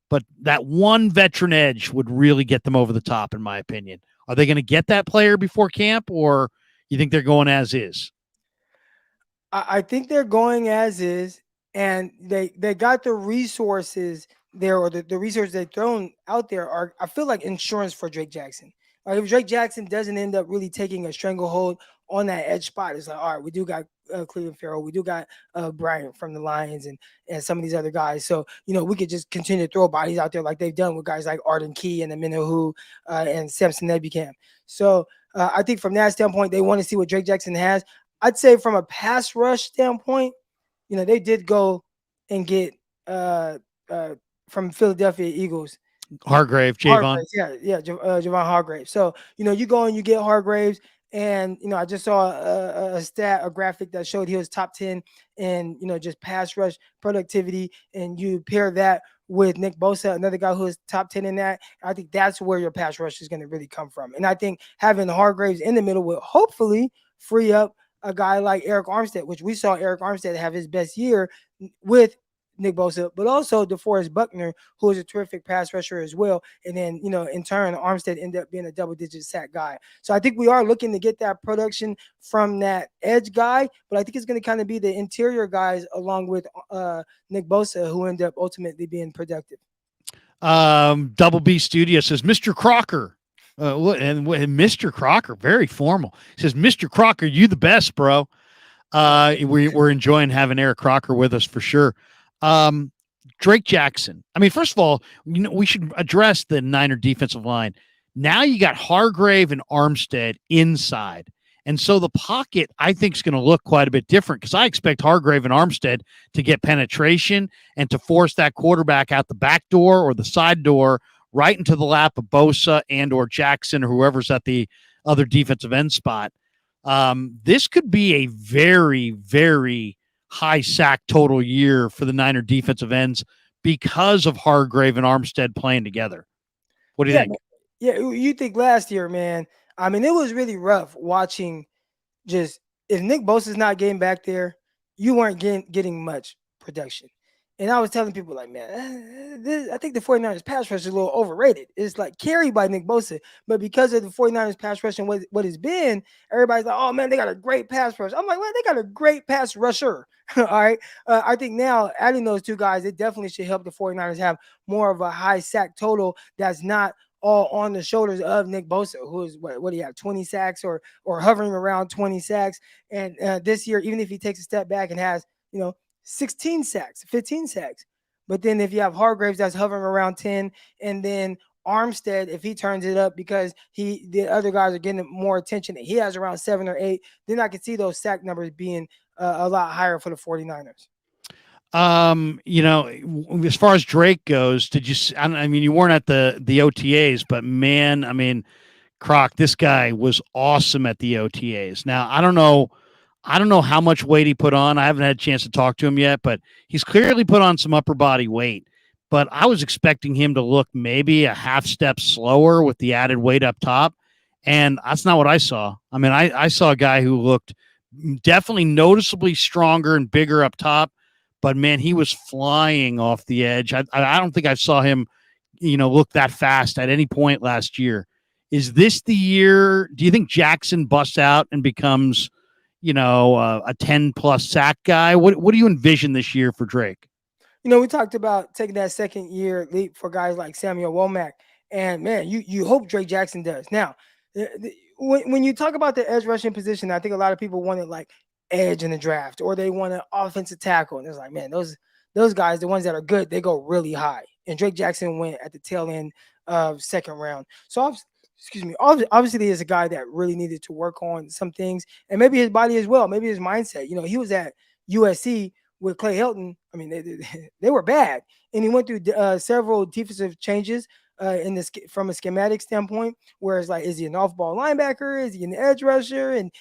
but that one veteran edge would really get them over the top, in my opinion. Are they going to get that player before camp, or you think they're going as is? I think they're going as is, and they got the resources there, or the resources they've thrown out there are, I feel like, insurance for Drake Jackson. Like if Drake Jackson doesn't end up really taking a stranglehold on that edge spot, it's like, all right, we do got Cleveland Farrell, we do got Bryant from the Lions, and some of these other guys. So we could just continue to throw bodies out there like they've done with guys like Arden Key and Amenahu and Samson Ebukam. So I think from that standpoint, they want to see what Drake Jackson has. I'd say from a pass rush standpoint, they did go and get from Philadelphia Eagles. Javon. Javon Hargrave. So, you go and you get Hargraves, and, I just saw a graphic that showed he was top 10 in, just pass rush productivity, and you pair that with Nick Bosa, another guy who is top 10 in that. I think that's where your pass rush is going to really come from. And I think having Hargraves in the middle will hopefully free up a guy like Eric Armstead, which we saw Eric Armstead have his best year with Nick Bosa, but also DeForest Buckner, who is a terrific pass rusher as well. And then, in turn, Armstead ended up being a double-digit sack guy. So I think we are looking to get that production from that edge guy, but I think it's going to kind of be the interior guys along with Nick Bosa who end up ultimately being productive. Double B Studio says, Mr. Crocker. And Mr. Crocker, very formal. He says, Mr. Crocker, you the best, bro. We're enjoying having Eric Crocker with us for sure. Drake Jackson. I mean, first of all, we should address the Niner defensive line. Now you got Hargrave and Armstead inside. And so the pocket, I think, is going to look quite a bit different because I expect Hargrave and Armstead to get penetration and to force that quarterback out the back door or the side door right into the lap of Bosa and or Jackson or whoever's at the other defensive end spot. This could be a very, very high sack total year for the Niner defensive ends because of Hargrave and Armstead playing together. What do you think? Yeah, you think last year, man. I mean, it was really rough watching just if Nick Bosa's not getting back there, you weren't getting much production. And I was telling people like, man, I think the 49ers pass rush is a little overrated. It's like carried by Nick Bosa. But because of the 49ers pass rush and what it's been, everybody's like, oh, man, they got a great pass rush. I'm like, well, they got a great pass rusher. All right. I think now adding those two guys, it definitely should help the 49ers have more of a high sack total that's not all on the shoulders of Nick Bosa, who is what do you have, 20 sacks or hovering around 20 sacks. And this year, even if he takes a step back and has, 16 sacks, 15 sacks. But then if you have Hargraves that's hovering around 10, and then Armstead, if he turns it up because the other guys are getting more attention, and he has around 7 or 8, then I can see those sack numbers being a lot higher for the 49ers. As far as Drake goes, did you? I mean, you weren't at the OTAs, but man, I mean, Croc, this guy was awesome at the OTAs. Now, I don't know how much weight he put on. I haven't had a chance to talk to him yet, but he's clearly put on some upper body weight. But I was expecting him to look maybe a half step slower with the added weight up top. And that's not what I saw. I mean, I saw a guy who looked definitely noticeably stronger and bigger up top, but man, he was flying off the edge. I don't think I saw him, look that fast at any point last year. Is this the year? Do you think Jackson busts out and becomes, a 10 plus sack guy? What do you envision this year for Drake? We talked about taking that second year leap for guys like Samuel Womack, and man, you hope Drake Jackson does. Now, when you talk about the edge rushing position, I think a lot of people wanted like edge in the draft, or they want an offensive tackle, and it's like, man, those guys, the ones that are good, they go really high. And Drake Jackson went at the tail end of second round. So excuse me, obviously he is a guy that really needed to work on some things, and maybe his body as well, maybe his mindset. He was at USC with Clay Helton. I mean, they were bad, and he went through several defensive changes from a schematic standpoint. Where it's like, is he an off-ball linebacker? Is he an edge rusher? And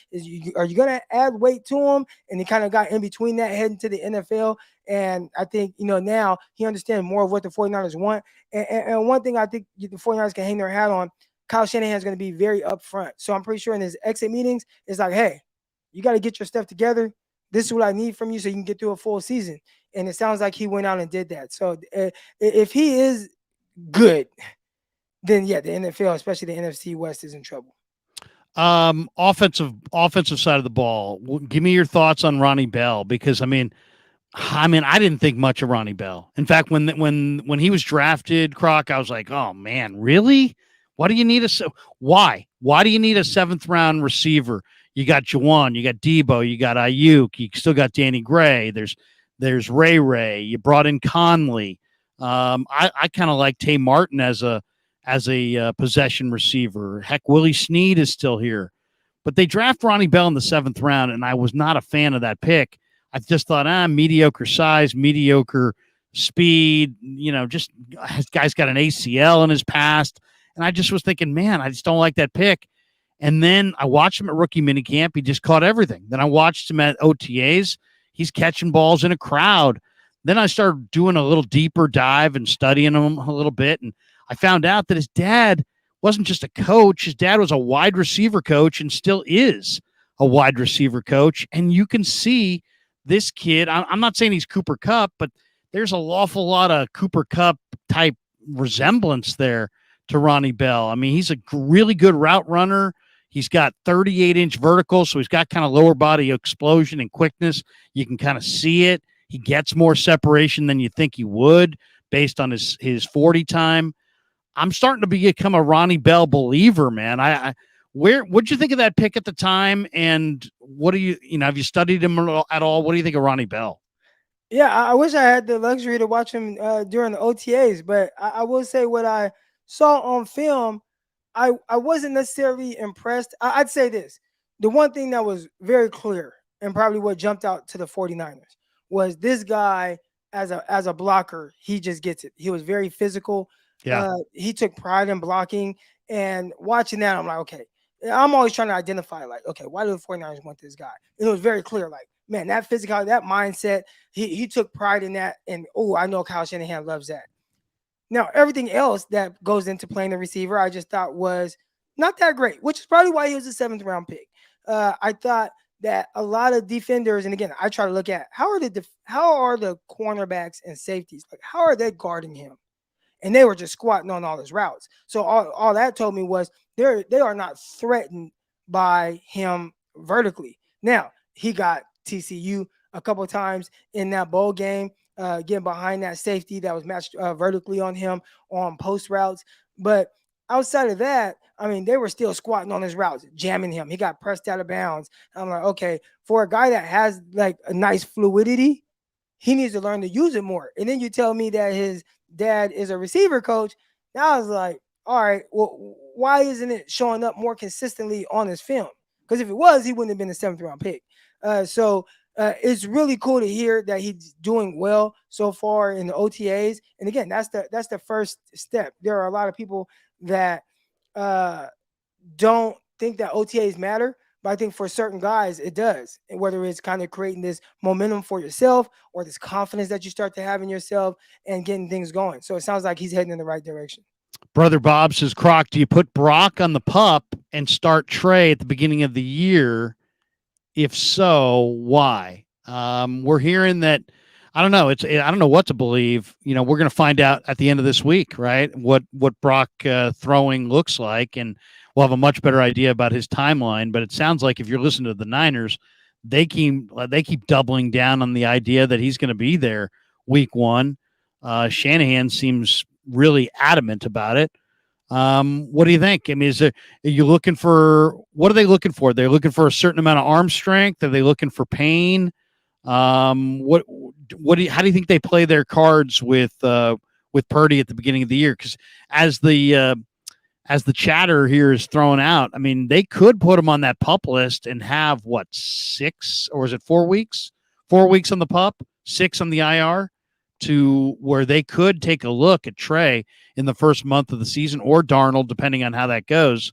are you going to add weight to him? And he kind of got in between that, heading to the NFL. And I think now he understands more of what the 49ers want. And one thing I think the 49ers can hang their hat on, Kyle Shanahan is going to be very upfront. So I'm pretty sure in his exit meetings, it's like, hey, you got to get your stuff together. This is what I need from you so you can get through a full season. And it sounds like he went out and did that. So if he is good, then yeah, the NFL, especially the NFC West, is in trouble. Offensive side of the ball. Give me your thoughts on Ronnie Bell, because I mean, I didn't think much of Ronnie Bell. In fact, when he was drafted, Croc, I was like, oh man, really? Why do you need Why do you need a 7th round receiver? You got Juwan, you got Debo, you got Ayuk, you still got Danny Gray. There's Ray. You brought in Conley. I kind of like Tay Martin as a possession receiver. Heck, Willie Snead is still here, but they draft Ronnie Bell in the 7th round, and I was not a fan of that pick. I just thought, mediocre size, mediocre speed. Just guy's got an ACL in his past, and I just was thinking, man, I just don't like that pick. And then I watched him at rookie minicamp. He just caught everything. Then I watched him at OTAs. He's catching balls in a crowd. Then I started doing a little deeper dive and studying him a little bit. And I found out that his dad wasn't just a coach. His dad was a wide receiver coach and still is a wide receiver coach. And you can see this kid. I'm not saying he's Cooper Kupp, but there's an awful lot of Cooper Kupp type resemblance there to Ronnie Bell. I mean, he's a really good route runner. He's got 38-inch vertical, so he's got kind of lower body explosion and quickness. You can kind of see it. He gets more separation than you think he would based on his 40 time. I'm starting to become a Ronnie Bell believer, man. What'd you think of that pick at the time? And what do have you studied him at all? What do you think of Ronnie Bell? Yeah, I wish I had the luxury to watch him during the OTAs, but I will say what I saw on film, I wasn't necessarily impressed. I'd say this. The one thing that was very clear, and probably what jumped out to the 49ers, was this guy as a blocker, he just gets it. He was very physical. Yeah. He took pride in blocking. And watching that, I'm like, okay. I'm always trying to identify, like, okay, why do the 49ers want this guy? And it was very clear, like, man, that physicality, that mindset, he took pride in that. And, I know Kyle Shanahan loves that. Now, everything else that goes into playing the receiver, I just thought was not that great, which is probably why he was a 7th round pick. I thought that a lot of defenders, and again, I try to look at how are the cornerbacks and safeties, like how are they guarding him? And they were just squatting on all his routes. So all that told me was they are not threatened by him vertically. Now, he got TCU a couple of times in that bowl game, getting behind that safety that was matched vertically on him on post routes. But outside of that, I mean, they were still squatting on his routes, jamming him. He got pressed out of bounds. I'm like, okay, for a guy that has like a nice fluidity, he needs to learn to use it more. And then you tell me that his dad is a receiver coach. Now I was like, all right, well, why isn't it showing up more consistently on his film? Because if it was, he wouldn't have been a seventh round pick. So it's really cool to hear that he's doing well so far in the OTAs. And again, that's the first step. There are a lot of people that uh, don't think that OTAs matter, but I think for certain guys it does. And whether it's kind of creating this momentum for yourself or this confidence that you start to have in yourself and getting things going. So it sounds like he's heading in the right direction. Brother Bob says, Croc, do you put Brock on the pup and start Trey at the beginning of the year? If so, why? We're hearing that. I don't know. I don't know what to believe. We're going to find out at the end of this week, right? What Brock throwing looks like, and we'll have a much better idea about his timeline. But it sounds like if you're listening to the Niners, they keep doubling down on the idea that he's going to be there week one. Shanahan seems really adamant about it. What do you think? I mean, are you looking for, what are they looking for? They're looking for a certain amount of arm strength. Are they looking for pain? How do you think they play their cards with Purdy at the beginning of the year? Because as the chatter here is thrown out, I mean, they could put him on that pup list and have 6 or is it 4 weeks? 4 weeks on the pup, 6 on the IR, to where they could take a look at Trey in the first month of the season, or Darnold, depending on how that goes.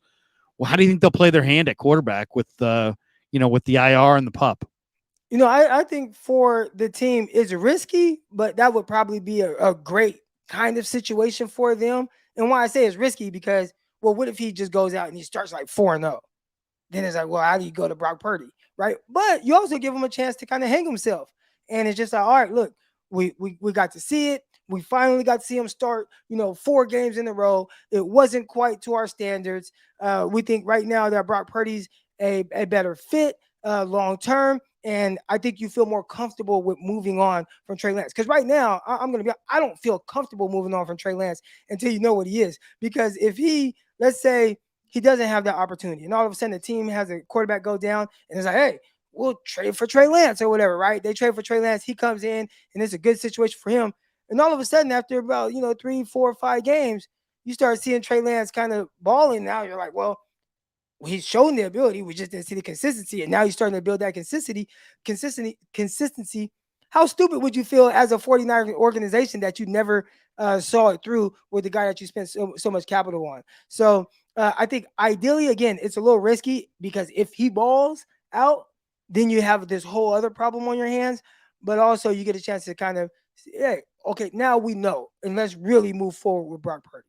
Well, how do you think they'll play their hand at quarterback with the IR and the pup? I think for the team it's risky, but that would probably be a great kind of situation for them. And why I say it's risky because, well, what if he just goes out and he starts like 4-0? Then it's like, well, how do you go to Brock Purdy, right? But you also give him a chance to kind of hang himself. And it's just like, all right, look, we got to see it. We finally got to see him start, 4 games in a row. It wasn't quite to our standards. We think right now that Brock Purdy's a better fit long term. And I think you feel more comfortable with moving on from Trey Lance. Because right now, I don't feel comfortable moving on from Trey Lance until you know what he is. Because if let's say he doesn't have that opportunity, and all of a sudden the team has a quarterback go down, and it's like, hey, we'll trade for Trey Lance or whatever, right? They trade for Trey Lance. He comes in, and it's a good situation for him. And all of a sudden, after about 3, 4, 5 games, you start seeing Trey Lance kind of balling. Now you're like, well, he's shown the ability. We just didn't see the consistency, and now he's starting to build that consistency. How stupid would you feel as a 49er organization that you never saw it through with the guy that you spent so much capital on? So I think ideally, again, it's a little risky because if he balls out, then you have this whole other problem on your hands. But also, you get a chance to kind of, hey, okay, now we know, and let's really move forward with Brock Purdy.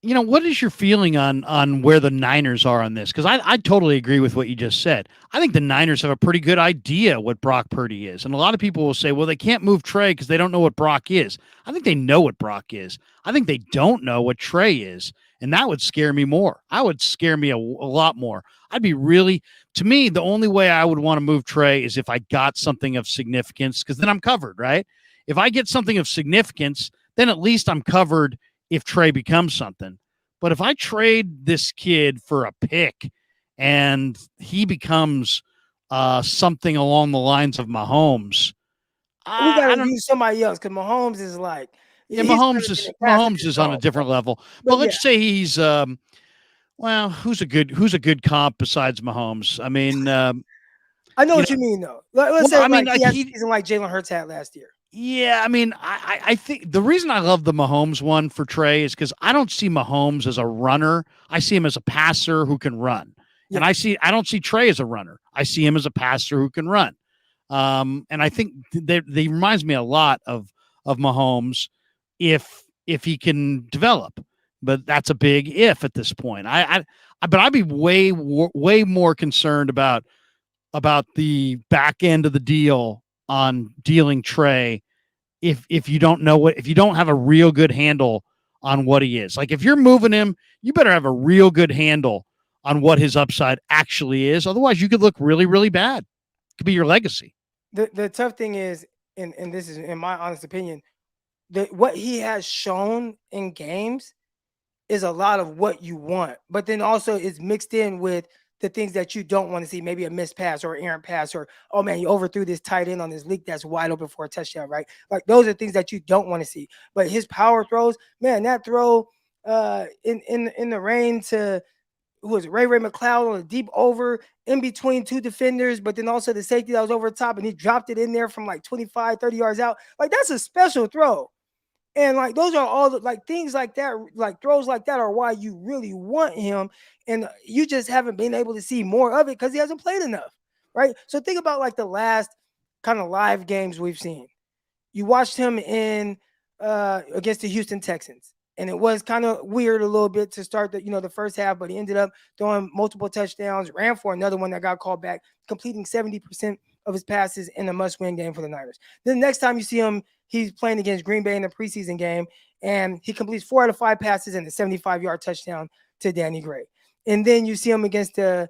What is your feeling on where the Niners are on this? Because I totally agree with what you just said. I think the Niners have a pretty good idea what Brock Purdy is. And a lot of people will say, well, they can't move Trey because they don't know what Brock is. I think they know what Brock is. I think they don't know what Trey is. And that would scare me more. I would scare me a lot more. To me, the only way I would want to move Trey is if I got something of significance, because then I'm covered, right? If I get something of significance, then at least I'm covered if Trey becomes something. But if I trade this kid for a pick and he becomes something along the lines of Mahomes, We got to use somebody else because Mahomes is like, yeah, Mahomes is on a different level. But let's say he's who's a good comp besides Mahomes? I mean, I know what you mean though. Let's say he has a season like Jalen Hurts had last year. Yeah, I mean, I think the reason I love the Mahomes one for Trey is because I don't see Mahomes as a runner. I see him as a passer who can run. Yeah. And I don't see Trey as a runner. I see him as a passer who can run. And I think they reminds me a lot of Mahomes if he can develop. But that's a big if at this point. But I'd be way more concerned about the back end of the deal on dealing Trey if you don't have a real good handle on what he is. Like if you're moving him, you better have a real good handle on what his upside actually is. Otherwise you could look really, really bad. It could be your legacy. The tough thing is, and this is in my honest opinion, that what he has shown in games is a lot of what you want, but then also it's mixed in with the things that you don't want to see, maybe a missed pass or errant pass, or oh man, you overthrew this tight end on this leak that's wide open for a touchdown, right? Like those are things that you don't want to see. But his power throws, man, that throw in the rain to who was it, Ray McLeod on a deep over in between two defenders, but then also the safety that was over the top, and he dropped it in there from like 25, 30 yards out. Like that's a special throw. And like those are all the like things like that, like throws like that are why you really want him. And you just haven't been able to see more of it because he hasn't played enough. Right. So think about like the last kind of live games we've seen. You watched him in against the Houston Texans. And it was kind of weird a little bit to start the first half, but he ended up throwing multiple touchdowns, ran for another one that got called back, completing 70% of his passes in a must-win game for the Niners. Then the next time you see him, he's playing against Green Bay in a preseason game, and he completes 4 out of 5 passes and a 75-yard touchdown to Danny Gray. And then you see him against the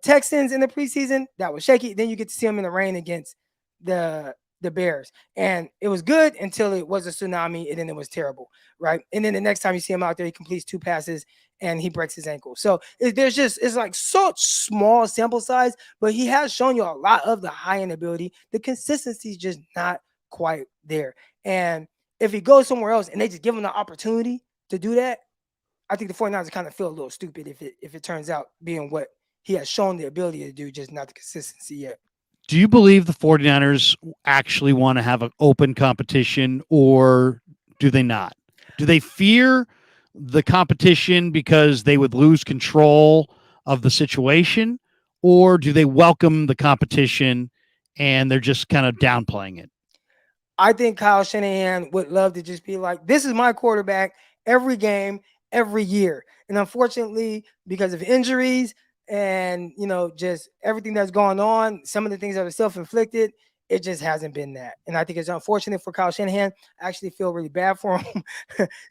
Texans in the preseason. That was shaky. Then you get to see him in the rain against the Bears. And it was good until it was a tsunami, and then it was terrible, right? And then the next time you see him out there, he completes 2 passes and he breaks his ankle. So it's like such small sample size, but he has shown you a lot of the high-end ability. The consistency is just not quite there. And if he goes somewhere else and they just give him the opportunity to do that, I think the 49ers kind of feel a little stupid if it turns out being what he has shown the ability to do, just not the consistency yet. Do you believe the 49ers actually want to have an open competition, or do they not? Do they fear the competition because they would lose control of the situation, or do they welcome the competition and they're just kind of downplaying it? I think Kyle Shanahan would love to just be like, this is my quarterback every game, every year. And unfortunately, because of injuries and, just everything that's going on, some of the things that are self-inflicted, it just hasn't been that. And I think it's unfortunate for Kyle Shanahan. I actually feel really bad for him,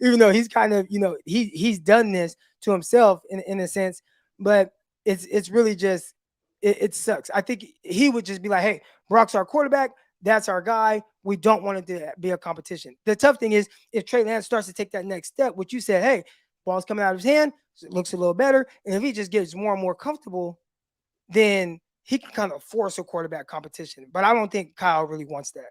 even though he's kind of, he's done this to himself in a sense, but it's really just, it sucks. I think he would just be like, hey, Brock's our quarterback. That's our guy. We don't want it to be a competition. The tough thing is if Trey Lance starts to take that next step, which you said, hey, ball's coming out of his hand, so it looks a little better. And if he just gets more and more comfortable, then he can kind of force a quarterback competition. But I don't think Kyle really wants that.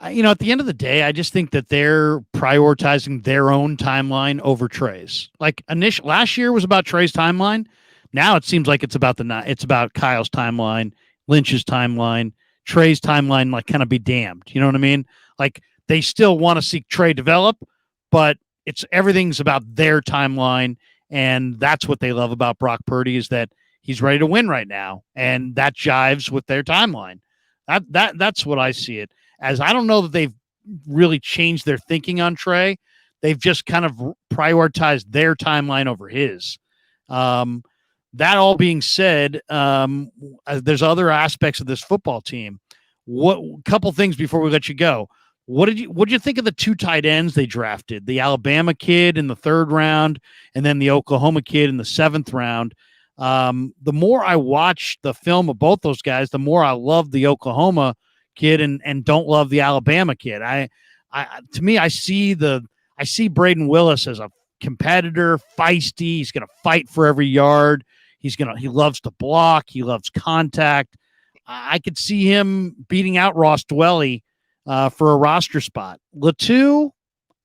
At the end of the day, I just think that they're prioritizing their own timeline over Trey's. Like last year was about Trey's timeline. Now it seems like it's about Kyle's timeline, Lynch's timeline, Trey's timeline, like kind of be damned. You know what I mean? Like they still want to see Trey develop, but everything's about their timeline. And that's what they love about Brock Purdy, is that he's ready to win right now. And that jives with their timeline. That's what I see it as. I don't know that they've really changed their thinking on Trey. They've just kind of prioritized their timeline over his. That all being said, there's other aspects of this football team. Couple things before we let you go. What did you think of the 2 tight ends they drafted? The Alabama kid in the 3rd round, and then the Oklahoma kid in the 7th round. The more I watch the film of both those guys, the more I love the Oklahoma kid and don't love the Alabama kid. To me, I see Braden Willis as a competitor, feisty. He's going to fight for every yard. He loves to block. He loves contact. I could see him beating out Ross Dwelly for a roster spot. Latu,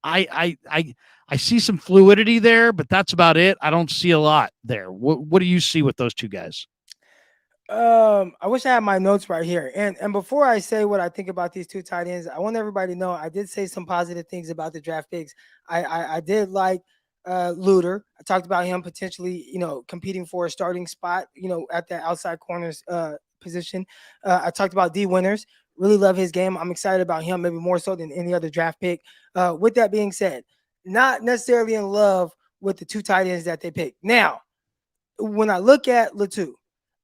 I see some fluidity there, but that's about it. I don't see a lot there. What do you see with those 2 guys? I wish I had my notes right here. And before I say what I think about these 2 tight ends, I want everybody to know I did say some positive things about the draft picks. I did like Luter. I talked about him potentially, competing for a starting spot, at the outside corners position. I talked about D Winters. Really love his game. I'm excited about him, maybe more so than any other draft pick. With that being said, not necessarily in love with the 2 tight ends that they picked. Now, when I look at Latu,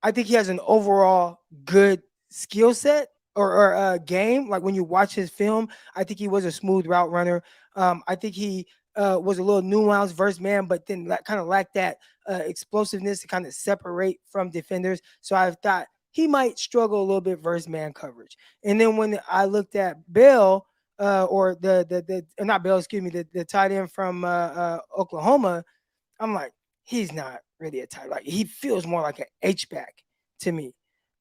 I think he has an overall good skill set or game. Like when you watch his film, I think he was a smooth route runner. I think he was a little nuanced versus man, but then kind of lacked that explosiveness to kind of separate from defenders. So I thought he might struggle a little bit versus man coverage. And then when I looked at Bell, or not Bell, excuse me, the tight end from Oklahoma, I'm like, he's not really a tight. Like he feels more like an H back to me,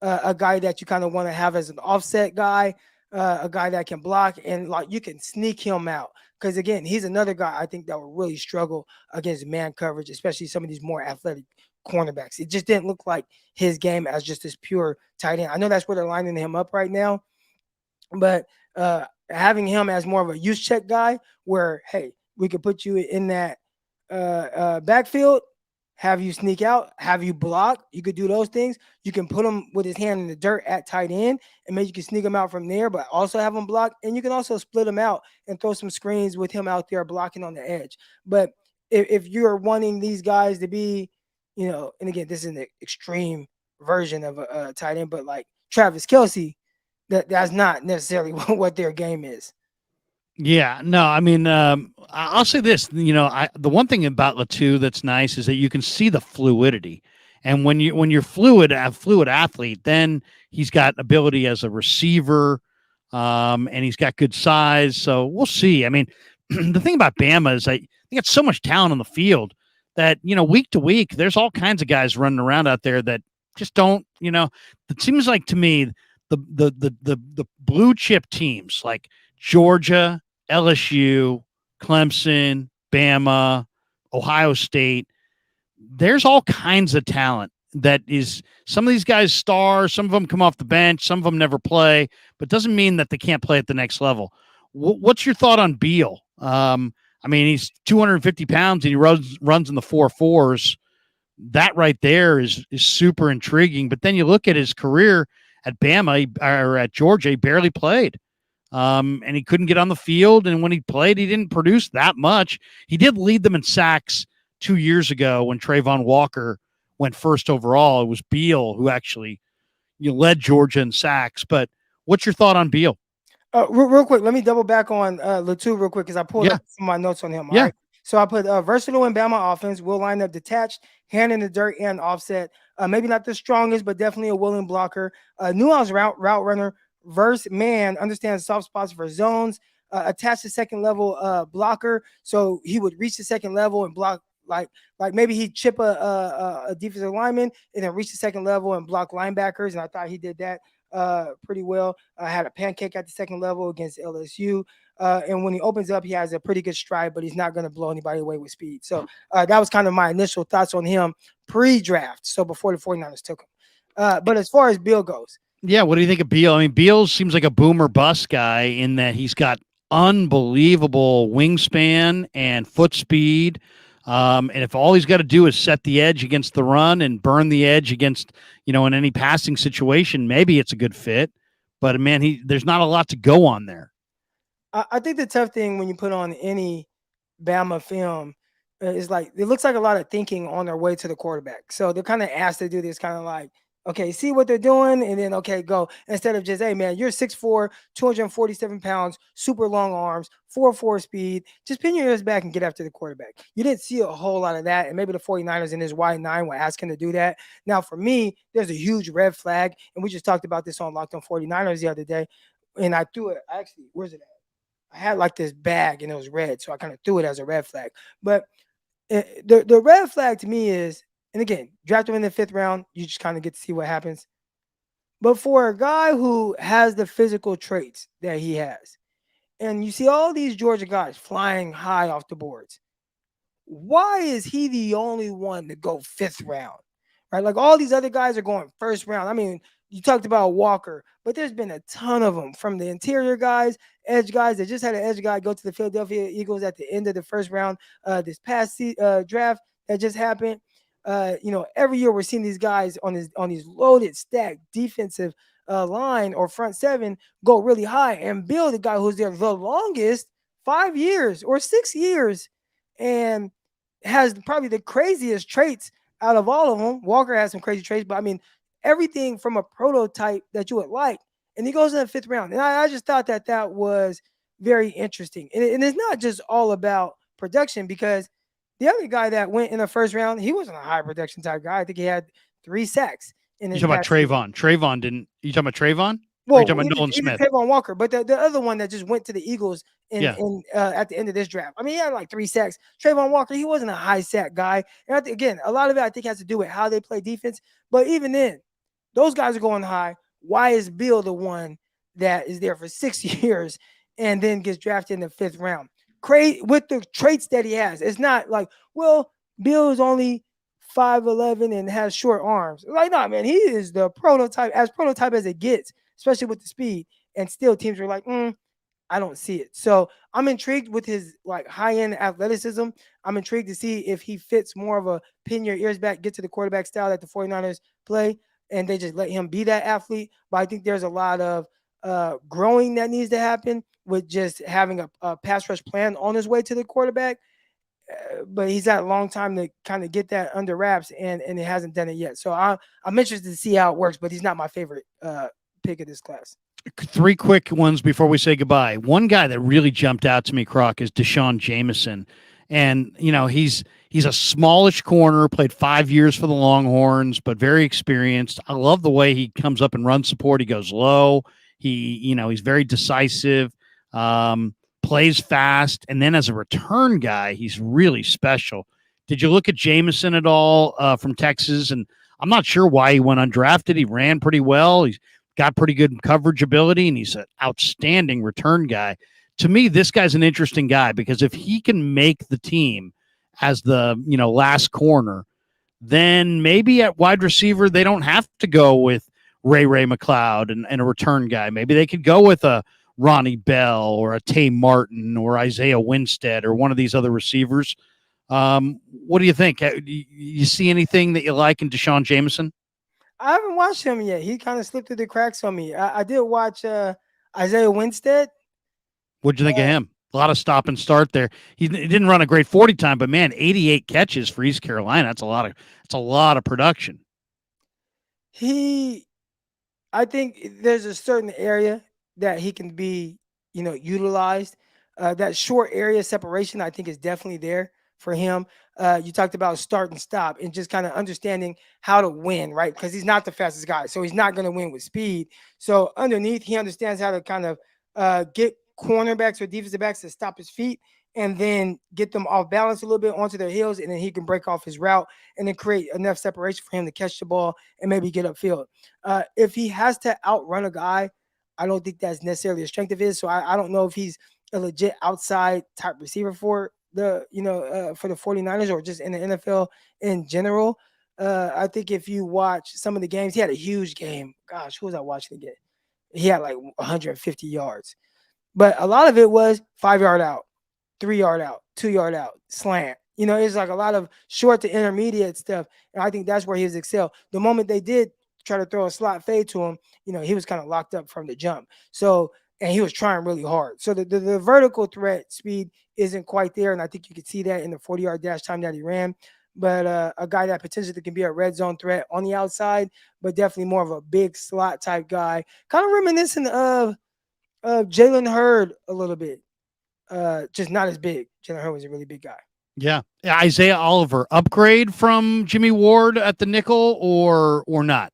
a guy that you kind of want to have as an offset guy, a guy that can block and like you can sneak him out. Because again, he's another guy I think that will really struggle against man coverage, especially some of these more athletic cornerbacks. It just didn't look like his game as just this pure tight end. I know that's where they're lining him up right now, but having him as more of a use check guy, where hey, we could put you in that backfield, have you sneak out, have you block. You could do those things. You can put him with his hand in the dirt at tight end, and maybe you can sneak him out from there, but also have him block. And you can also split him out and throw some screens with him out there blocking on the edge. But if you're wanting these guys to be, and again, this is an extreme version of a tight end, but like Travis Kelsey, that's not necessarily what their game is. Yeah, no, I mean, I'll say this. The one thing about Latu that's nice is that you can see the fluidity, and when you're a fluid athlete, then he's got ability as a receiver, and he's got good size. So we'll see. I mean, the thing about Bama is they got so much talent on the field that week to week, there's all kinds of guys running around out there that just don't. It seems like to me the blue chip teams like Georgia, LSU, Clemson, Bama, Ohio State. There's all kinds of talent that is some of these guys stars, some of them come off the bench, some of them never play, but doesn't mean that they can't play at the next level. What's your thought on Beal? I mean, he's 250 pounds and he runs in the 4.4s. That right there is super intriguing. But then you look at his career at Bama or at Georgia, he barely played. And he couldn't get on the field. And when he played, he didn't produce that much. He did lead them in sacks 2 years ago when Trayvon Walker went first overall. It was Beal who actually led Georgia in sacks. But what's your thought on Beal? Real quick, let me double back on Latu real quick because I pulled up some of my notes on him. All right. So I put versatile in Bama offense, will line up detached, hand in the dirt, and offset. Maybe not the strongest, but definitely a willing blocker. Nuanced route runner, verse man, understands soft spots for zones, attach the second level blocker. So he would reach the second level and block like maybe he'd chip a defensive lineman and then reach the second level and block linebackers. And I thought he did that pretty well. Had a pancake at the second level against LSU. And when he opens up, he has a pretty good stride, but he's not going to blow anybody away with speed. So that was kind of my initial thoughts on him pre-draft. So before the 49ers took him. But as far as Beal goes. Yeah, what do you think of Beal? I mean, Beal seems like a boomer bust guy in that he's got unbelievable wingspan and foot speed. And if all he's got to do is set the edge against the run and burn the edge against, in any passing situation, maybe it's a good fit. But man, there's not a lot to go on there. I think the tough thing when you put on any Bama film is like it looks like a lot of thinking on their way to the quarterback. So they're kind of asked to do this kind of like, okay, see what they're doing, and then, okay, go. Instead of just, hey, man, you're 6'4", 247 pounds, super long arms, 4.4 speed. Just pin your ears back and get after the quarterback. You didn't see a whole lot of that, and maybe the 49ers in his Y9 were asking to do that. Now, for me, there's a huge red flag, and we just talked about this on Locked On 49ers the other day, and I threw it. Actually, where's it at? I had like this bag, and it was red, so I kind of threw it as a red flag. But the red flag to me is, and again, draft him in the 5th round, you just kind of get to see what happens. But for a guy who has the physical traits that he has, and you see all these Georgia guys flying high off the boards, why is he the only one to go 5th round? Right? Like all these other guys are going 1st round. I mean, you talked about Walker, but there's been a ton of them from the interior guys, edge guys. They just had an edge guy go to the Philadelphia Eagles at the end of the 1st round this past draft that just happened. Every year we're seeing these guys on these loaded, stacked defensive line or front 7 go really high, and Bill, the guy who's there the longest, 5 years or 6 years, and has probably the craziest traits out of all of them. Walker has some crazy traits, but I mean, everything from a prototype that you would like, and he goes in the 5th round. And I just thought that was very interesting. And it's not just all about production, because the other guy that went in the 1st round, he wasn't a high production type guy. I think he had 3 sacks. You talking about Trayvon? Trayvon didn't. You talking about Trayvon? Or are you Well, talking about Nolan even Smith? Trayvon Walker, but the other one that just went to the Eagles Yeah. at the end of this draft. I mean, he had like 3 sacks. Trayvon Walker, he wasn't a high sack guy. And I think, again, a lot of it I think has to do with how they play defense. But even then, those guys are going high. Why is Bill the one that is there for 6 years and then gets drafted in the 5th round? With the traits that he has, it's not like, well, Bill is only 5'11" and has short arms. Like, no, man, he is the prototype as it gets, especially with the speed. And still, teams are like, I don't see it. So I'm intrigued with his like high-end athleticism. I'm intrigued to see if he fits more of a pin your ears back, get to the quarterback style that the 49ers play, and they just let him be that athlete. But I think there's a lot of growing that needs to happen with just having a pass rush plan on his way to the quarterback. But he's had a long time to kind of get that under wraps, and it hasn't done it yet. So I'm interested to see how it works, but he's not my favorite pick of this class. 3 quick ones before we say goodbye. One guy that really jumped out to me, Croc, is Deshaun Jameson. And, he's a smallish corner, played 5 years for the Longhorns, but very experienced. I love the way he comes up and runs support. He goes low. He's very decisive, plays fast. And then as a return guy, he's really special. Did you look at Jameson at all from Texas? And I'm not sure why he went undrafted. He ran pretty well. He's got pretty good coverage ability, and he's an outstanding return guy. To me, this guy's an interesting guy because if he can make the team as the last corner, then maybe at wide receiver they don't have to go with Ray McLeod and a return guy. Maybe they could go with a Ronnie Bell or a Tay Martin or Isaiah Winstead or one of these other receivers. What do you think? You see anything that you like in Deshaun Jameson? I haven't watched him yet. He kind of slipped through the cracks on me. I did watch Isaiah Winstead. What'd you think of him? A lot of stop and start there. He didn't run a great 40 time, but man, 88 catches for East Carolina. That's a lot of production. I think there's a certain area that he can be, utilized. That short area separation, I think, is definitely there for him. You talked about start and stop and just kind of understanding how to win, right? Because he's not the fastest guy, so he's not going to win with speed. So underneath, he understands how to kind of get cornerbacks or defensive backs to stop his feet and then get them off balance a little bit onto their heels, and then he can break off his route and then create enough separation for him to catch the ball and maybe get upfield. If he has to outrun a guy, I don't think that's necessarily a strength of his. So I don't know if he's a legit outside type receiver for the 49ers or just in the NFL in general. I think if you watch some of the games, he had a huge game. Gosh, who was I watching again? He had like 150 yards. But a lot of it was 5-yard out, 3-yard out, 2-yard out, slant. It's like a lot of short to intermediate stuff. And I think that's where he was excel. The moment they did try to throw a slot fade to him, he was kind of locked up from the jump. So, and he was trying really hard. So the vertical threat speed isn't quite there. And I think you could see that in the 40-yard dash time that he ran. But a guy that potentially can be a red zone threat on the outside, but definitely more of a big slot type guy. Kind of reminiscent of Jalen Hurd a little bit. Just not as big. Jalen Hurd was a really big guy. Yeah. Isaiah Oliver, upgrade from Jimmy Ward at the nickel or not?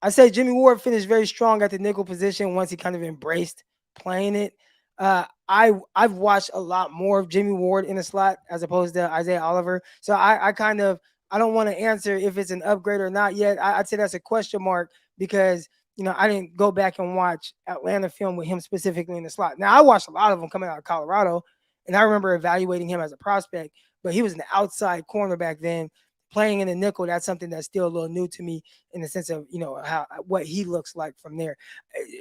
I say Jimmy Ward finished very strong at the nickel position once he kind of embraced playing it. I've watched a lot more of Jimmy Ward in the slot as opposed to Isaiah Oliver. So I don't want to answer if it's an upgrade or not yet. I'd say that's a question mark because I didn't go back and watch Atlanta film with him specifically in the slot. Now I watched a lot of them coming out of Colorado, and I remember evaluating him as a prospect, but he was an outside cornerback then. Playing in the nickel, that's something that's still a little new to me in the sense of, what he looks like from there.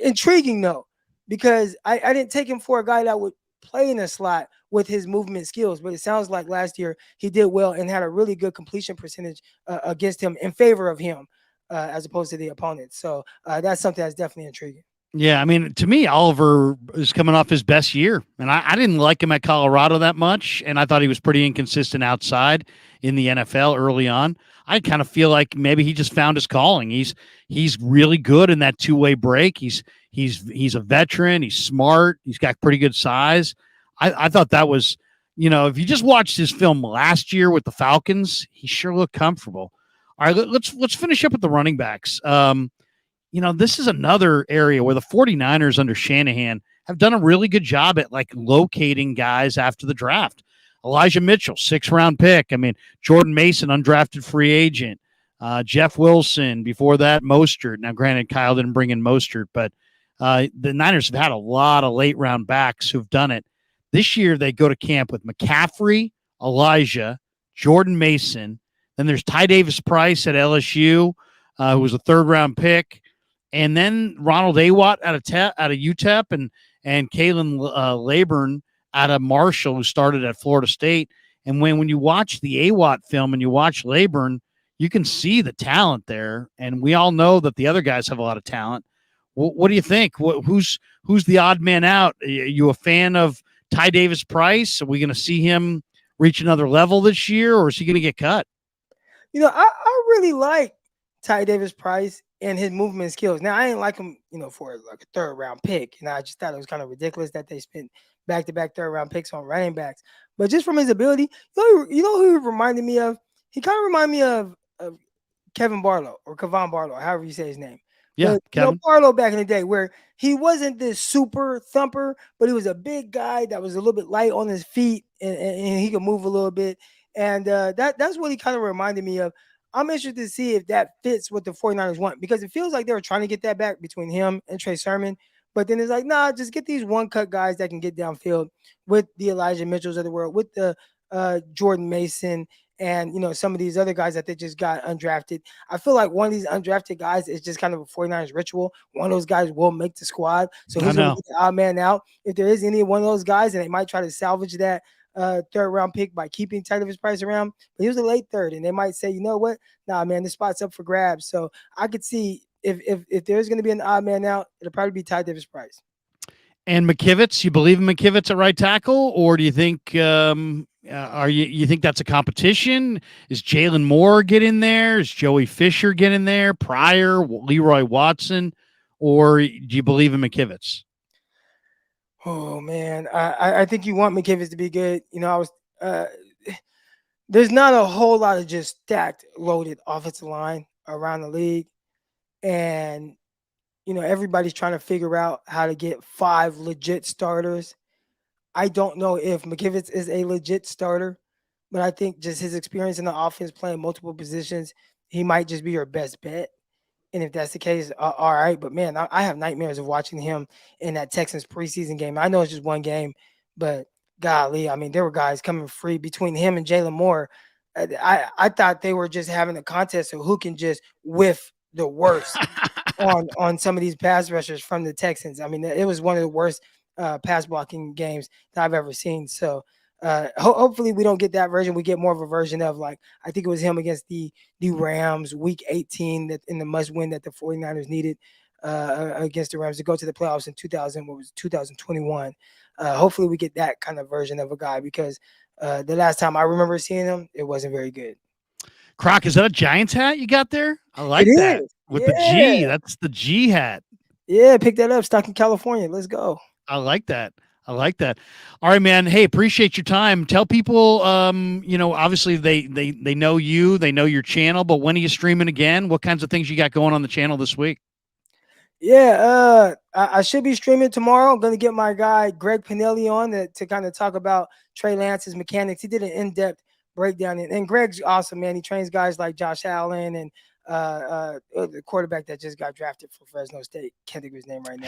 Intriguing, though, because I didn't take him for a guy that would play in the slot with his movement skills, but it sounds like last year he did well and had a really good completion percentage against him in favor of him as opposed to the opponent. So that's something that's definitely intriguing. Yeah, I mean, to me, Oliver is coming off his best year, and I didn't like him at Colorado that much, and I thought he was pretty inconsistent outside in the NFL early on. I kind of feel like maybe he just found his calling. He's really good in that two-way break. He's a veteran. He's smart. He's got pretty good size. I thought that was, if you just watched his film last year with the Falcons, he sure looked comfortable. All right, let's finish up with the running backs. this is another area where the 49ers under Shanahan have done a really good job at like locating guys after the draft. Elijah Mitchell, 6th-round pick. I mean, Jordan Mason, undrafted free agent. Jeff Wilson, before that, Mostert. Now, granted, Kyle didn't bring in Mostert, but the Niners have had a lot of late-round backs who've done it. This year, they go to camp with McCaffrey, Elijah, Jordan Mason. Then there's Ty Davis-Price at LSU, who was a 3rd-round pick. And then Ronald Awatt out of UTEP and Kalen Laburn out of Marshall, who started at Florida State. And when you watch the Awatt film and you watch Laburn, you can see the talent there. And we all know that the other guys have a lot of talent. What do you think? Who's the odd man out? Are you a fan of Ty Davis-Price? Are we going to see him reach another level this year, or is he going to get cut? I really like Ty Davis-Price and his movement skills. Now, I ain't like him, for like a 3rd-round pick. And I just thought it was kind of ridiculous that they spent back-to-back 3rd-round picks on running backs. But just from his ability, who he reminded me of? He kind of reminded me of Kevin Barlow or Kevon Barlow, however you say his name. Yeah, but, Kevin Barlow back in the day, where he wasn't this super thumper, but he was a big guy that was a little bit light on his feet and he could move a little bit. And that's what he kind of reminded me of. I'm interested to see if that fits what the 49ers want, because it feels like they were trying to get that back between him and Trey Sermon. But then it's like, nah, just get these one-cut guys that can get downfield with the Elijah Mitchells of the world, with the Jordan Mason, and, some of these other guys that they just got undrafted. I feel like one of these undrafted guys is just kind of a 49ers ritual. One of those guys will make the squad. So who's going to be the odd man out? If there is any one of those guys, and they might try to salvage that 3rd-round pick by keeping Ty Davis-Price around, but he was a late 3rd, and they might say, you know what? Nah, man, this spot's up for grabs. So I could see if there's going to be an odd man out, it'll probably be Ty Davis-Price. And McKivitz, you believe in McKivitz at right tackle, or do you think you think that's a competition? Is Jalen Moore get in there? Is Joey Fisher get in there? Pryor, Leroy Watson, or do you believe in McKivitz? Oh man, I think you want McKivitz to be good. There's not a whole lot of just stacked, loaded offensive line around the league, and everybody's trying to figure out how to get 5 legit starters. I don't know if McKivitz is a legit starter, but I think just his experience in the offense, playing multiple positions, he might just be your best bet. And if that's the case, all right. But, man, I have nightmares of watching him in that Texans preseason game. I know it's just one game, but golly, I mean, there were guys coming free between him and Jalen Moore. I thought they were just having a contest of who can just whiff the worst on some of these pass rushers from the Texans. I mean, it was one of the worst pass blocking games that I've ever seen. So hopefully we don't get that version. We get more of a version of, like, I think it was him against the Rams week 18 that in the must win that the 49ers needed against the Rams to go to the playoffs in 2021. Hopefully we get that kind of version of a guy, because the last time I remember seeing him, it wasn't very good. Croc, is that a Giants hat you got there? I like that. With the G. That's the G hat. Yeah, pick that up. Stock in California. Let's go. I like that. All right, man. Hey, appreciate your time. Tell people, obviously they know you, they know your channel, but when are you streaming again? What kinds of things you got going on the channel this week? Yeah, I should be streaming tomorrow. I'm going to get my guy Greg Pinelli on to kind of talk about Trey Lance's mechanics. He did an in-depth breakdown, and Greg's awesome, man. He trains guys like Josh Allen and the quarterback that just got drafted for Fresno State. Can't think of his name right now.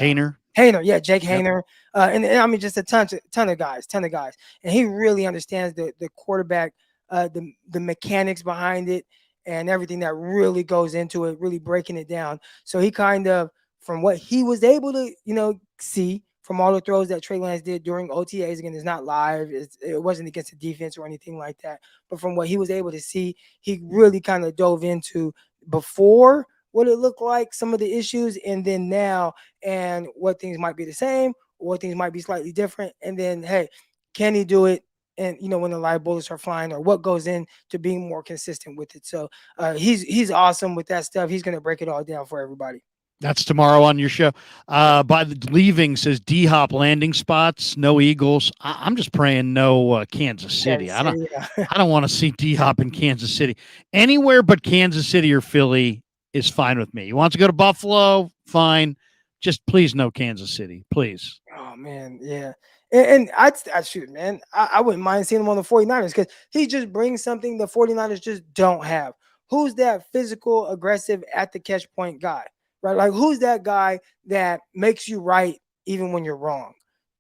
Hayner, yeah, Jake Hayner. And I mean, just a ton of guys. And he really understands the quarterback, the mechanics behind it, and everything that really goes into it, really breaking it down. So he kind of, from what he was able to, see from all the throws that Trey Lance did during OTAs, again, it's not live. It wasn't against the defense or anything like that. But from what he was able to see, he really kind of dove into before what it looked like, some of the issues, and then now, and what things might be the same, or what things might be slightly different. And then, hey, can he do it? And, when the live bullets are flying, or what goes into being more consistent with it. So he's awesome with that stuff. He's going to break it all down for everybody. That's tomorrow on your show. By the leaving says D-Hop landing spots, no Eagles. I'm just praying no Kansas City. I don't want to see D-Hop in Kansas City. Anywhere but Kansas City or Philly, is fine with me. He wants to go to Buffalo, fine. Just please no Kansas City, please. Oh man, yeah. And I shoot, man. I wouldn't mind seeing him on the 49ers because he just brings something the 49ers just don't have. Who's that physical, aggressive at the catch point guy? Right? Like who's that guy that makes you right even when you're wrong?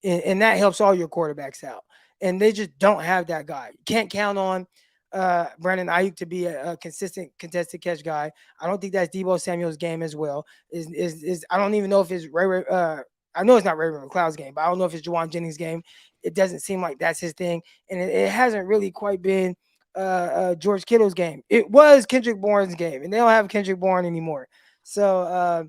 And that helps all your quarterbacks out. And they just don't have that guy. You can't count on Brandon Ayuk to be a consistent contested catch guy. I don't think that's Deebo Samuel's game as well. Is I don't even know if it's I know it's not Ray McLeod's game, but I don't know if it's Juwan Jennings' game. It doesn't seem like that's his thing, and it hasn't really quite been George Kittle's game. It was Kendrick Bourne's game, and they don't have Kendrick Bourne anymore. So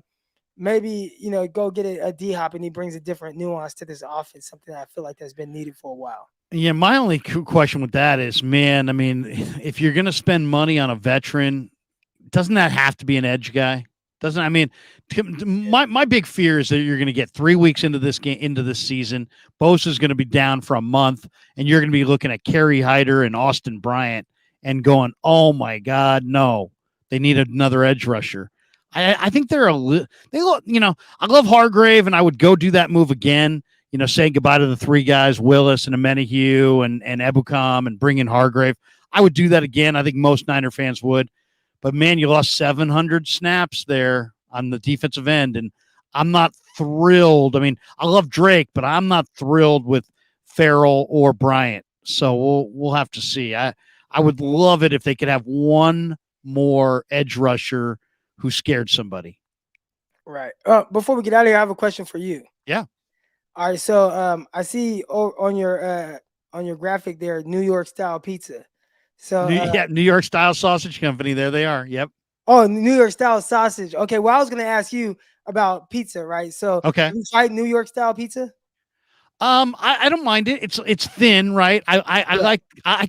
maybe go get a D Hop, and he brings a different nuance to this offense. Something that I feel like that's been needed for a while. Yeah, my only question with that is, man, I mean, if you're going to spend money on a veteran, doesn't that have to be an edge guy? Doesn't I mean, my big fear is that you're going to get 3 weeks into this game, into this season. Bosa's going to be down for a month, and you're going to be looking at Kerry Hyder and Austin Bryant and going, "Oh my God, no! They need another edge rusher." I think they look. I love Hargrave, and I would go do that move again. Saying goodbye to the three guys, Willis and Amenahue and Ebukam, and bring in Hargrave. I would do that again. I think most Niner fans would. But, man, you lost 700 snaps there on the defensive end, and I'm not thrilled. I mean, I love Drake, but I'm not thrilled with Farrell or Bryant. So we'll have to see. I would love it if they could have one more edge rusher who scared somebody. Right. Before we get out of here, I have a question for you. Yeah. All right. So I see on your graphic there, New York style pizza. So New York style sausage company. There they are. Yep. Oh, New York style sausage. Okay. Well, I was going to ask you about pizza, right? So okay, you tried New York style pizza? I don't mind it. It's thin, right? I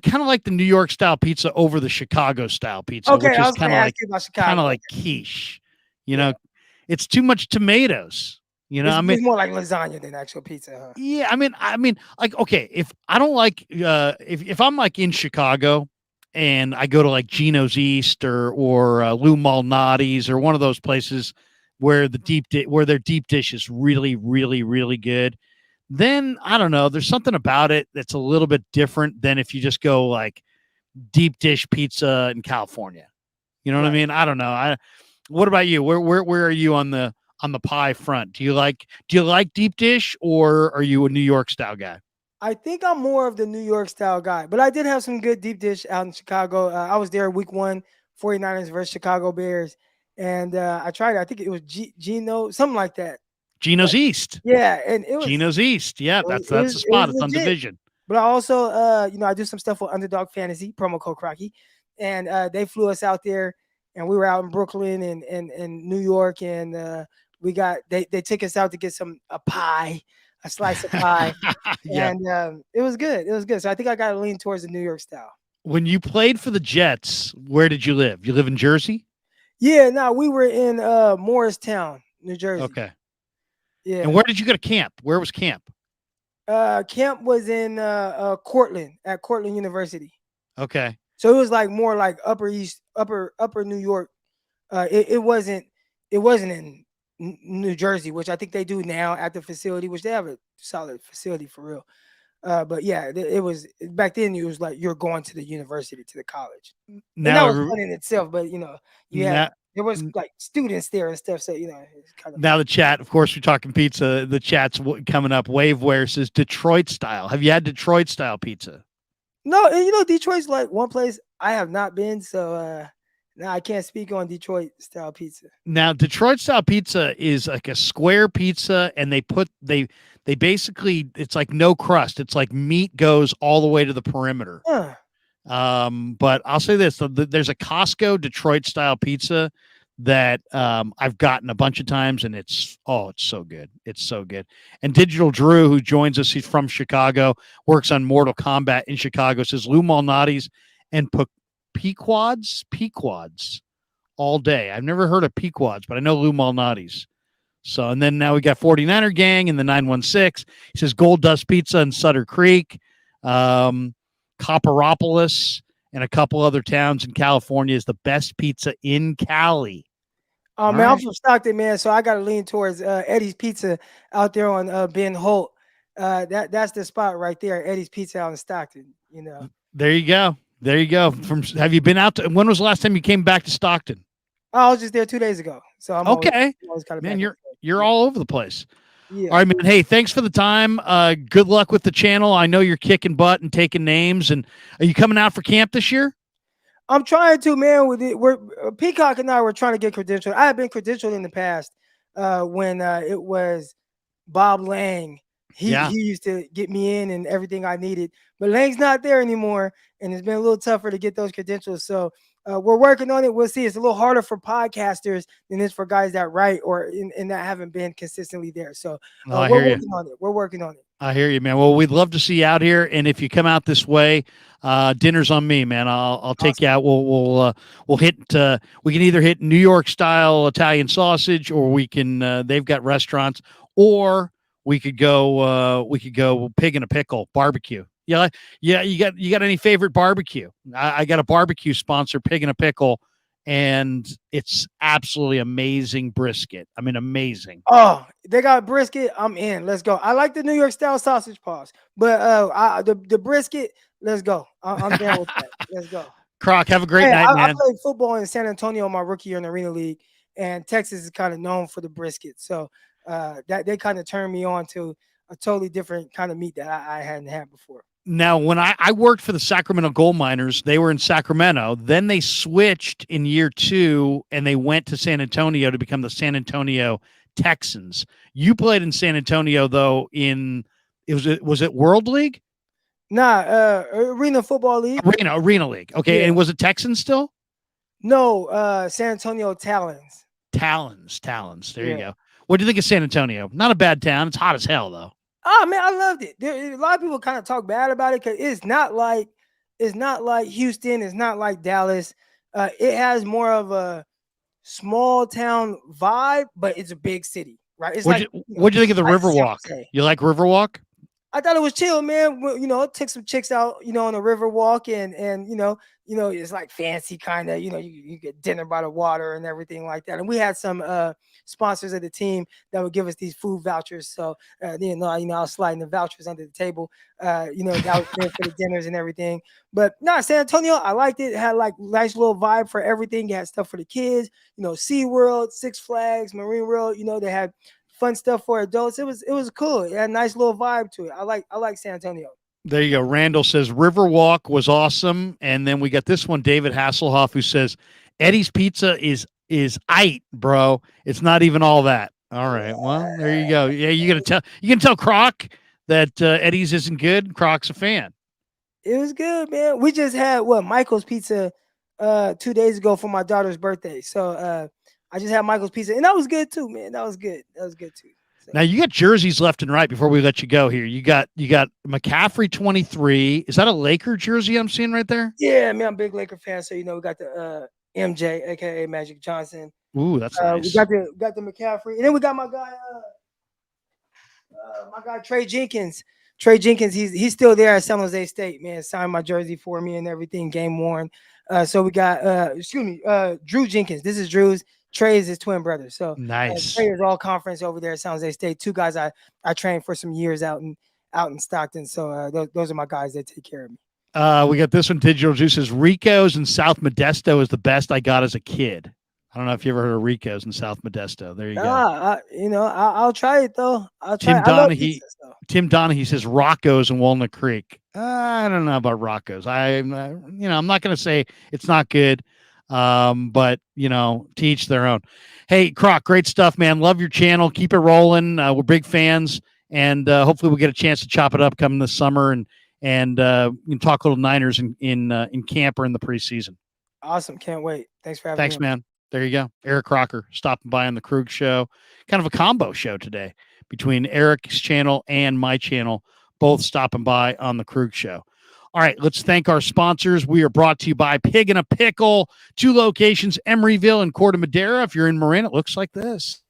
kind of like the New York style pizza over the Chicago style pizza, okay, which is kind of like quiche. It's too much tomatoes. It's more like lasagna than actual pizza, huh? Yeah, I mean, like, okay, if I don't like, if I'm like in Chicago and I go to like Gino's East or Lou Malnati's or one of those places where where their deep dish is really, really, really good, then I don't know, there's something about it that's a little bit different than if you just go like deep dish pizza in California. You know what I mean? I don't know. What about you? Where are you on the pie front? Do you like deep dish, or are you a New York style guy? I think I'm more of the New York style guy, but I did have some good deep dish out in Chicago. I was there week 1, 49ers versus Chicago Bears, and I tried it. I think it was Gino, something like that. Gino's East. Yeah, and it was Gino's East. Yeah, that's the spot. It's on Division. But I also, I do some stuff with Underdog Fantasy, promo code Crocky, and they flew us out there, and we were out in Brooklyn and New York, and they took us out to get a slice of pie. Yeah. And it was good. It was good. So I think I got to lean towards the New York style. When you played for the Jets, where did you live? You live in Jersey? Yeah, no, we were in Morristown, New Jersey. Okay. Yeah. And where did you go to camp? Where was camp? Camp was in Cortland, at Cortland University. Okay. So it was like more like upper New York. It wasn't in New Jersey, which I think they do now at the facility, which they have a solid facility for real. But yeah, it was back then. It was like you're going to the university, to the college. Now, and that was fun in itself, but there was like students there and stuff. So it's kind of now the chat. Of course, we're talking pizza. The chat's coming up. Waveware says Detroit style. Have you had Detroit style pizza? No, and Detroit's like one place I have not been. So now I can't speak on Detroit style pizza. Now, Detroit style pizza is like a square pizza, and they basically, it's like no crust. It's like meat goes all the way to the perimeter. Huh. But I'll say this: there's a Costco Detroit style pizza that I've gotten a bunch of times, and it's so good. It's so good. And Digital Drew, who joins us, he's from Chicago, works on Mortal Kombat in Chicago, says Lou Malnati's and Pequods all day. I've never heard of Pequods, but I know Lou Malnati's. So, and then now we got 49er Gang in the 916. He says Gold Dust Pizza in Sutter Creek, Copperopolis, and a couple other towns in California is the best pizza in Cali. Oh man, I'm from Stockton, man, so I got to lean towards Eddie's Pizza out there on Ben Holt. That's the spot right there, Eddie's Pizza out in Stockton. You know. There you go. There you go. Have you been out to? When was the last time you came back to Stockton? I was just there 2 days ago, so I'm okay. always kind of man, you're all over the place. Yeah. All right, man. Hey, thanks for the time. Good luck with the channel. I know you're kicking butt and taking names. And are you coming out for camp this year? I'm trying to, man. With it, we're Peacock and I were trying to get credentialed. I have been credentialed in the past when it was Bob Lang. He used to get me in and everything I needed, but Lang's not there anymore, and it's been a little tougher to get those credentials. So we're working on it. We'll see. It's a little harder for podcasters than it is for guys that write or that haven't been consistently there. So we're working on it. We're working on it. I hear you, man. Well, we'd love to see you out here, and if you come out this way, dinner's on me, man. I'll take you out. We'll hit. We can either hit New York style Italian sausage, or we can. They've got restaurants, or we could go pig in a pickle barbecue. Yeah. You got any favorite barbecue? I got a barbecue sponsor, Pig in a Pickle, and it's absolutely amazing brisket. I mean, amazing. Oh, they got brisket. I'm in. Let's go. I like the New York style sausage paws, but the brisket. Let's go. I'm down with that. Let's go. Croc, have a great night, man. I played football in San Antonio my rookie year in the Arena League, and Texas is kind of known for the brisket. So that they kind of turned me on to a totally different kind of meat that I hadn't had before. Now, when I worked for the Sacramento Gold Miners, they were in Sacramento. Then they switched in year 2, and they went to San Antonio to become the San Antonio Texans. You played in San Antonio, though, was it World League? Nah, Arena Football League. Arena League. Okay, yeah. And was it Texans still? No, San Antonio Talons. Talons. There you go. What do you think of San Antonio? Not a bad town. It's hot as hell, though. Oh man, I loved it. A lot of people kind of talk bad about it because it's not like Houston. It's not like Dallas. It has more of a small town vibe, but it's a big city, right? It's what'd you think of the Riverwalk? You like Riverwalk? I thought it was chill, man. It took some chicks out, on the Riverwalk, and it's like fancy kind of, you get dinner by the water and everything like that. And we had some sponsors of the team that would give us these food vouchers. So, I was sliding the vouchers under the table, that was good for the dinners and everything. But no, San Antonio, I liked it. It had like nice little vibe for everything. You had stuff for the kids, SeaWorld, Six Flags, Marine World, they had fun stuff for adults. It was cool. It had a nice little vibe to it. I like San Antonio. There you go. Randall says Riverwalk was awesome. And then we got this one, David Hasselhoff, who says Eddie's Pizza is aight, bro. It's not even all that. All right. Well, there you go. Yeah, you can tell Croc that Eddie's isn't good. Croc's a fan. It was good, man. We just had Michael's Pizza 2 days ago for my daughter's birthday. So I just had Michael's Pizza, and that was good too, man. That was good too. So. Now you got jerseys left and right before we let you go here. You got McCaffrey 23. Is that a Laker jersey I'm seeing right there? Yeah, man, I'm a big Laker fan. So we got the MJ, aka Magic Johnson. Ooh, that's nice. We got the McCaffrey, and then we got my guy Trey Jenkins. Trey Jenkins, he's still there at San Jose State, man. Signed my jersey for me and everything, game worn. So we got Drew Jenkins. This is Drew's. Trey is his twin brother. So nice. Trey is all conference over there at San Jose State. 2 guys I trained for some years out in Stockton. So those are my guys that take care of me. We got this one. Digital Juice says Rico's in South Modesto is the best I got as a kid. I don't know if you ever heard of Rico's in South Modesto. There you go. I'll try it though. Tim Donahue says Rocco's in Walnut Creek. I don't know about Rocco's. I'm not going to say it's not good. But to each their own. Hey, Croc, great stuff, man. Love your channel. Keep it rolling. We're big fans, and hopefully we'll get a chance to chop it up coming this summer and talk a little Niners in camp or in the preseason. Awesome. Can't wait. Thanks for having me. Thanks, man. There you go. Eric Crocker stopping by on the Krueg show. Kind of a combo show today between Eric's channel and my channel, both stopping by on the Krueg show. All right, let's thank our sponsors. We are brought to you by Pig in a Pickle, 2 locations, Emeryville and Corte Madera. If you're in Marin, it looks like this.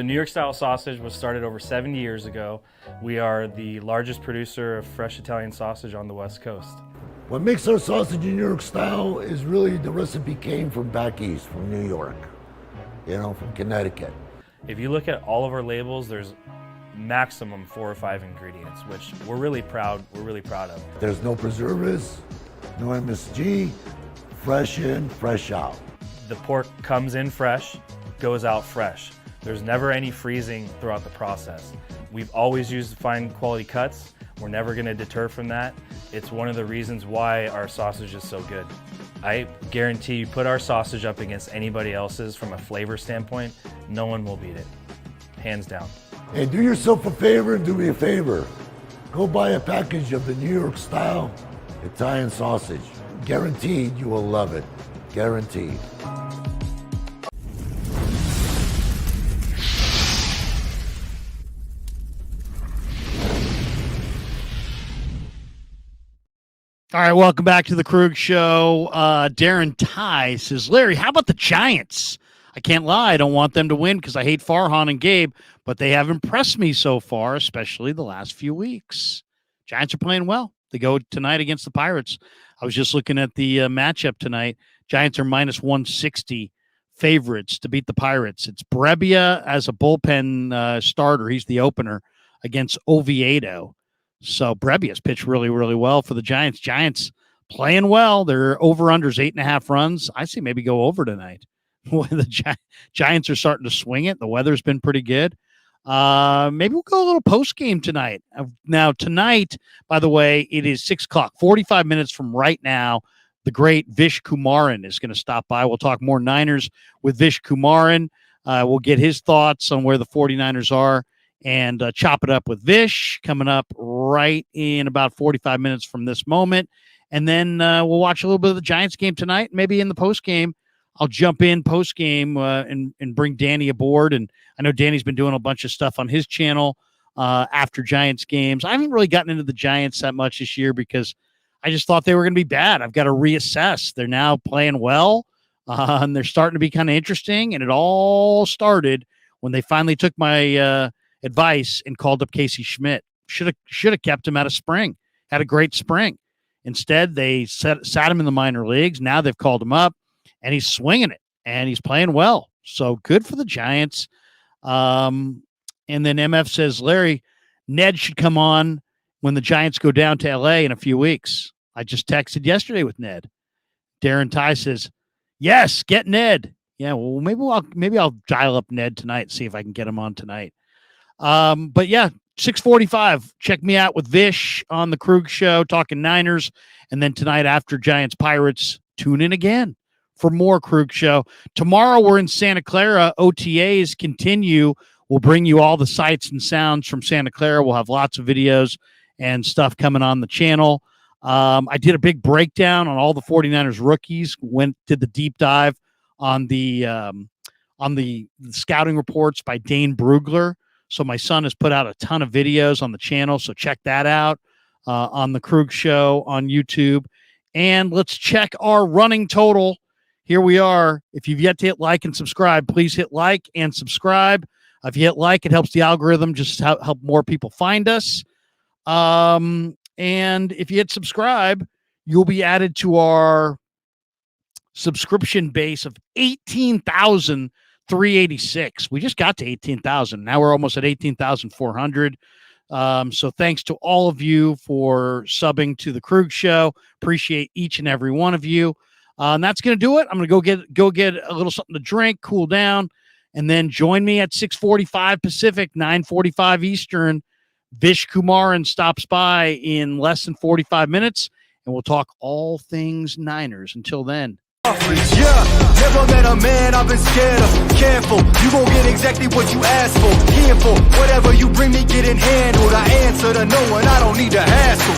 New York style sausage was started over 70 years ago. We are the largest producer of fresh Italian sausage on the West Coast. What makes our sausage in New York style is really the recipe came from back east, from New York, from Connecticut. If you look at all of our labels, there's maximum 4 or 5 ingredients, which we're really proud of. There's no preservatives, no MSG, fresh in, fresh out. The pork comes in fresh, goes out fresh. There's never any freezing throughout the process. We've always used fine quality cuts. We're never gonna deter from that. It's one of the reasons why our sausage is so good. I guarantee you put our sausage up against anybody else's from a flavor standpoint, no one will beat it, hands down. Hey, do yourself a favor and do me a favor. Go buy a package of the New York style Italian sausage. Guaranteed you will love it, guaranteed. All right, welcome back to the Krueg Show. Darren Ty says, Larry, how about the Giants? I can't lie, I don't want them to win because I hate Farhan and Gabe, but they have impressed me so far, especially the last few weeks. Giants are playing well. They go tonight against the Pirates. I was just looking at the matchup tonight. Giants are minus 160 favorites to beat the Pirates. It's Brebbia as a bullpen starter. He's the opener against Oviedo. So Brebbia's pitched really, really well for the Giants. Giants playing well. Their over-unders 8.5 runs. I say maybe go over tonight. The Giants are starting to swing it. The weather's been pretty good. Maybe we'll go a little post-game tonight. Now, tonight, by the way, it is 6 o'clock, 45 minutes from right now. The great Vish Kumaran is going to stop by. We'll talk more Niners with Vish Kumaran. We'll get his thoughts on where the 49ers are and chop it up with Vish coming up right in about 45 minutes from this moment. And then we'll watch a little bit of the Giants game tonight. Maybe in the post-game, I'll jump in post-game and bring Danny aboard. And I know Danny's been doing a bunch of stuff on his channel after Giants games. I haven't really gotten into the Giants that much this year because I just thought they were going to be bad. I've got to reassess. They're now playing well, and they're starting to be kind of interesting. And it all started when they finally took my advice and called up Casey Schmidt. Should have kept him out of spring. Had a great spring. Instead, they sat him in the minor leagues. Now they've called him up, and he's swinging it, and he's playing well. So good for the Giants. And then MF says, Larry, Ned should come on when the Giants go down to L.A. in a few weeks. I just texted yesterday with Ned. Darren Ty says, yes, get Ned. Yeah, well, maybe I'll dial up Ned tonight and see if I can get him on tonight. But yeah, 6:45. Check me out with Vish on the Krueg Show, talking Niners. And then tonight after Giants Pirates, tune in again for more Krueg Show. Tomorrow we're in Santa Clara. OTAs continue. We'll bring you all the sights and sounds from Santa Clara. We'll have lots of videos and stuff coming on the channel. I did a big breakdown on all the 49ers rookies. Did the deep dive on the scouting reports by Dane Brugler. So my son has put out a ton of videos on the channel. So check that out on the Krueg Show on YouTube. And let's check our running total. Here we are. If you've yet to hit like and subscribe, please hit like and subscribe. If you hit like, it helps the algorithm just help more people find us. And if you hit subscribe, you'll be added to our subscription base of 18,386. We just got to 18,000. Now we're almost at 18,400. So thanks to all of you for subbing to the Krueg Show. Appreciate each and every one of you. And that's going to do it. I'm going to go get a little something to drink, cool down, and then join me at 6:45 Pacific, 9:45 Eastern. Vish Kumaran stops by in less than 45 minutes, and we'll talk all things Niners. Until then. Yeah, never met a man I've been scared of. Careful, you gon' get exactly what you asked for. Careful, whatever you bring me getting handled. I answer to no one, I don't need to hassle.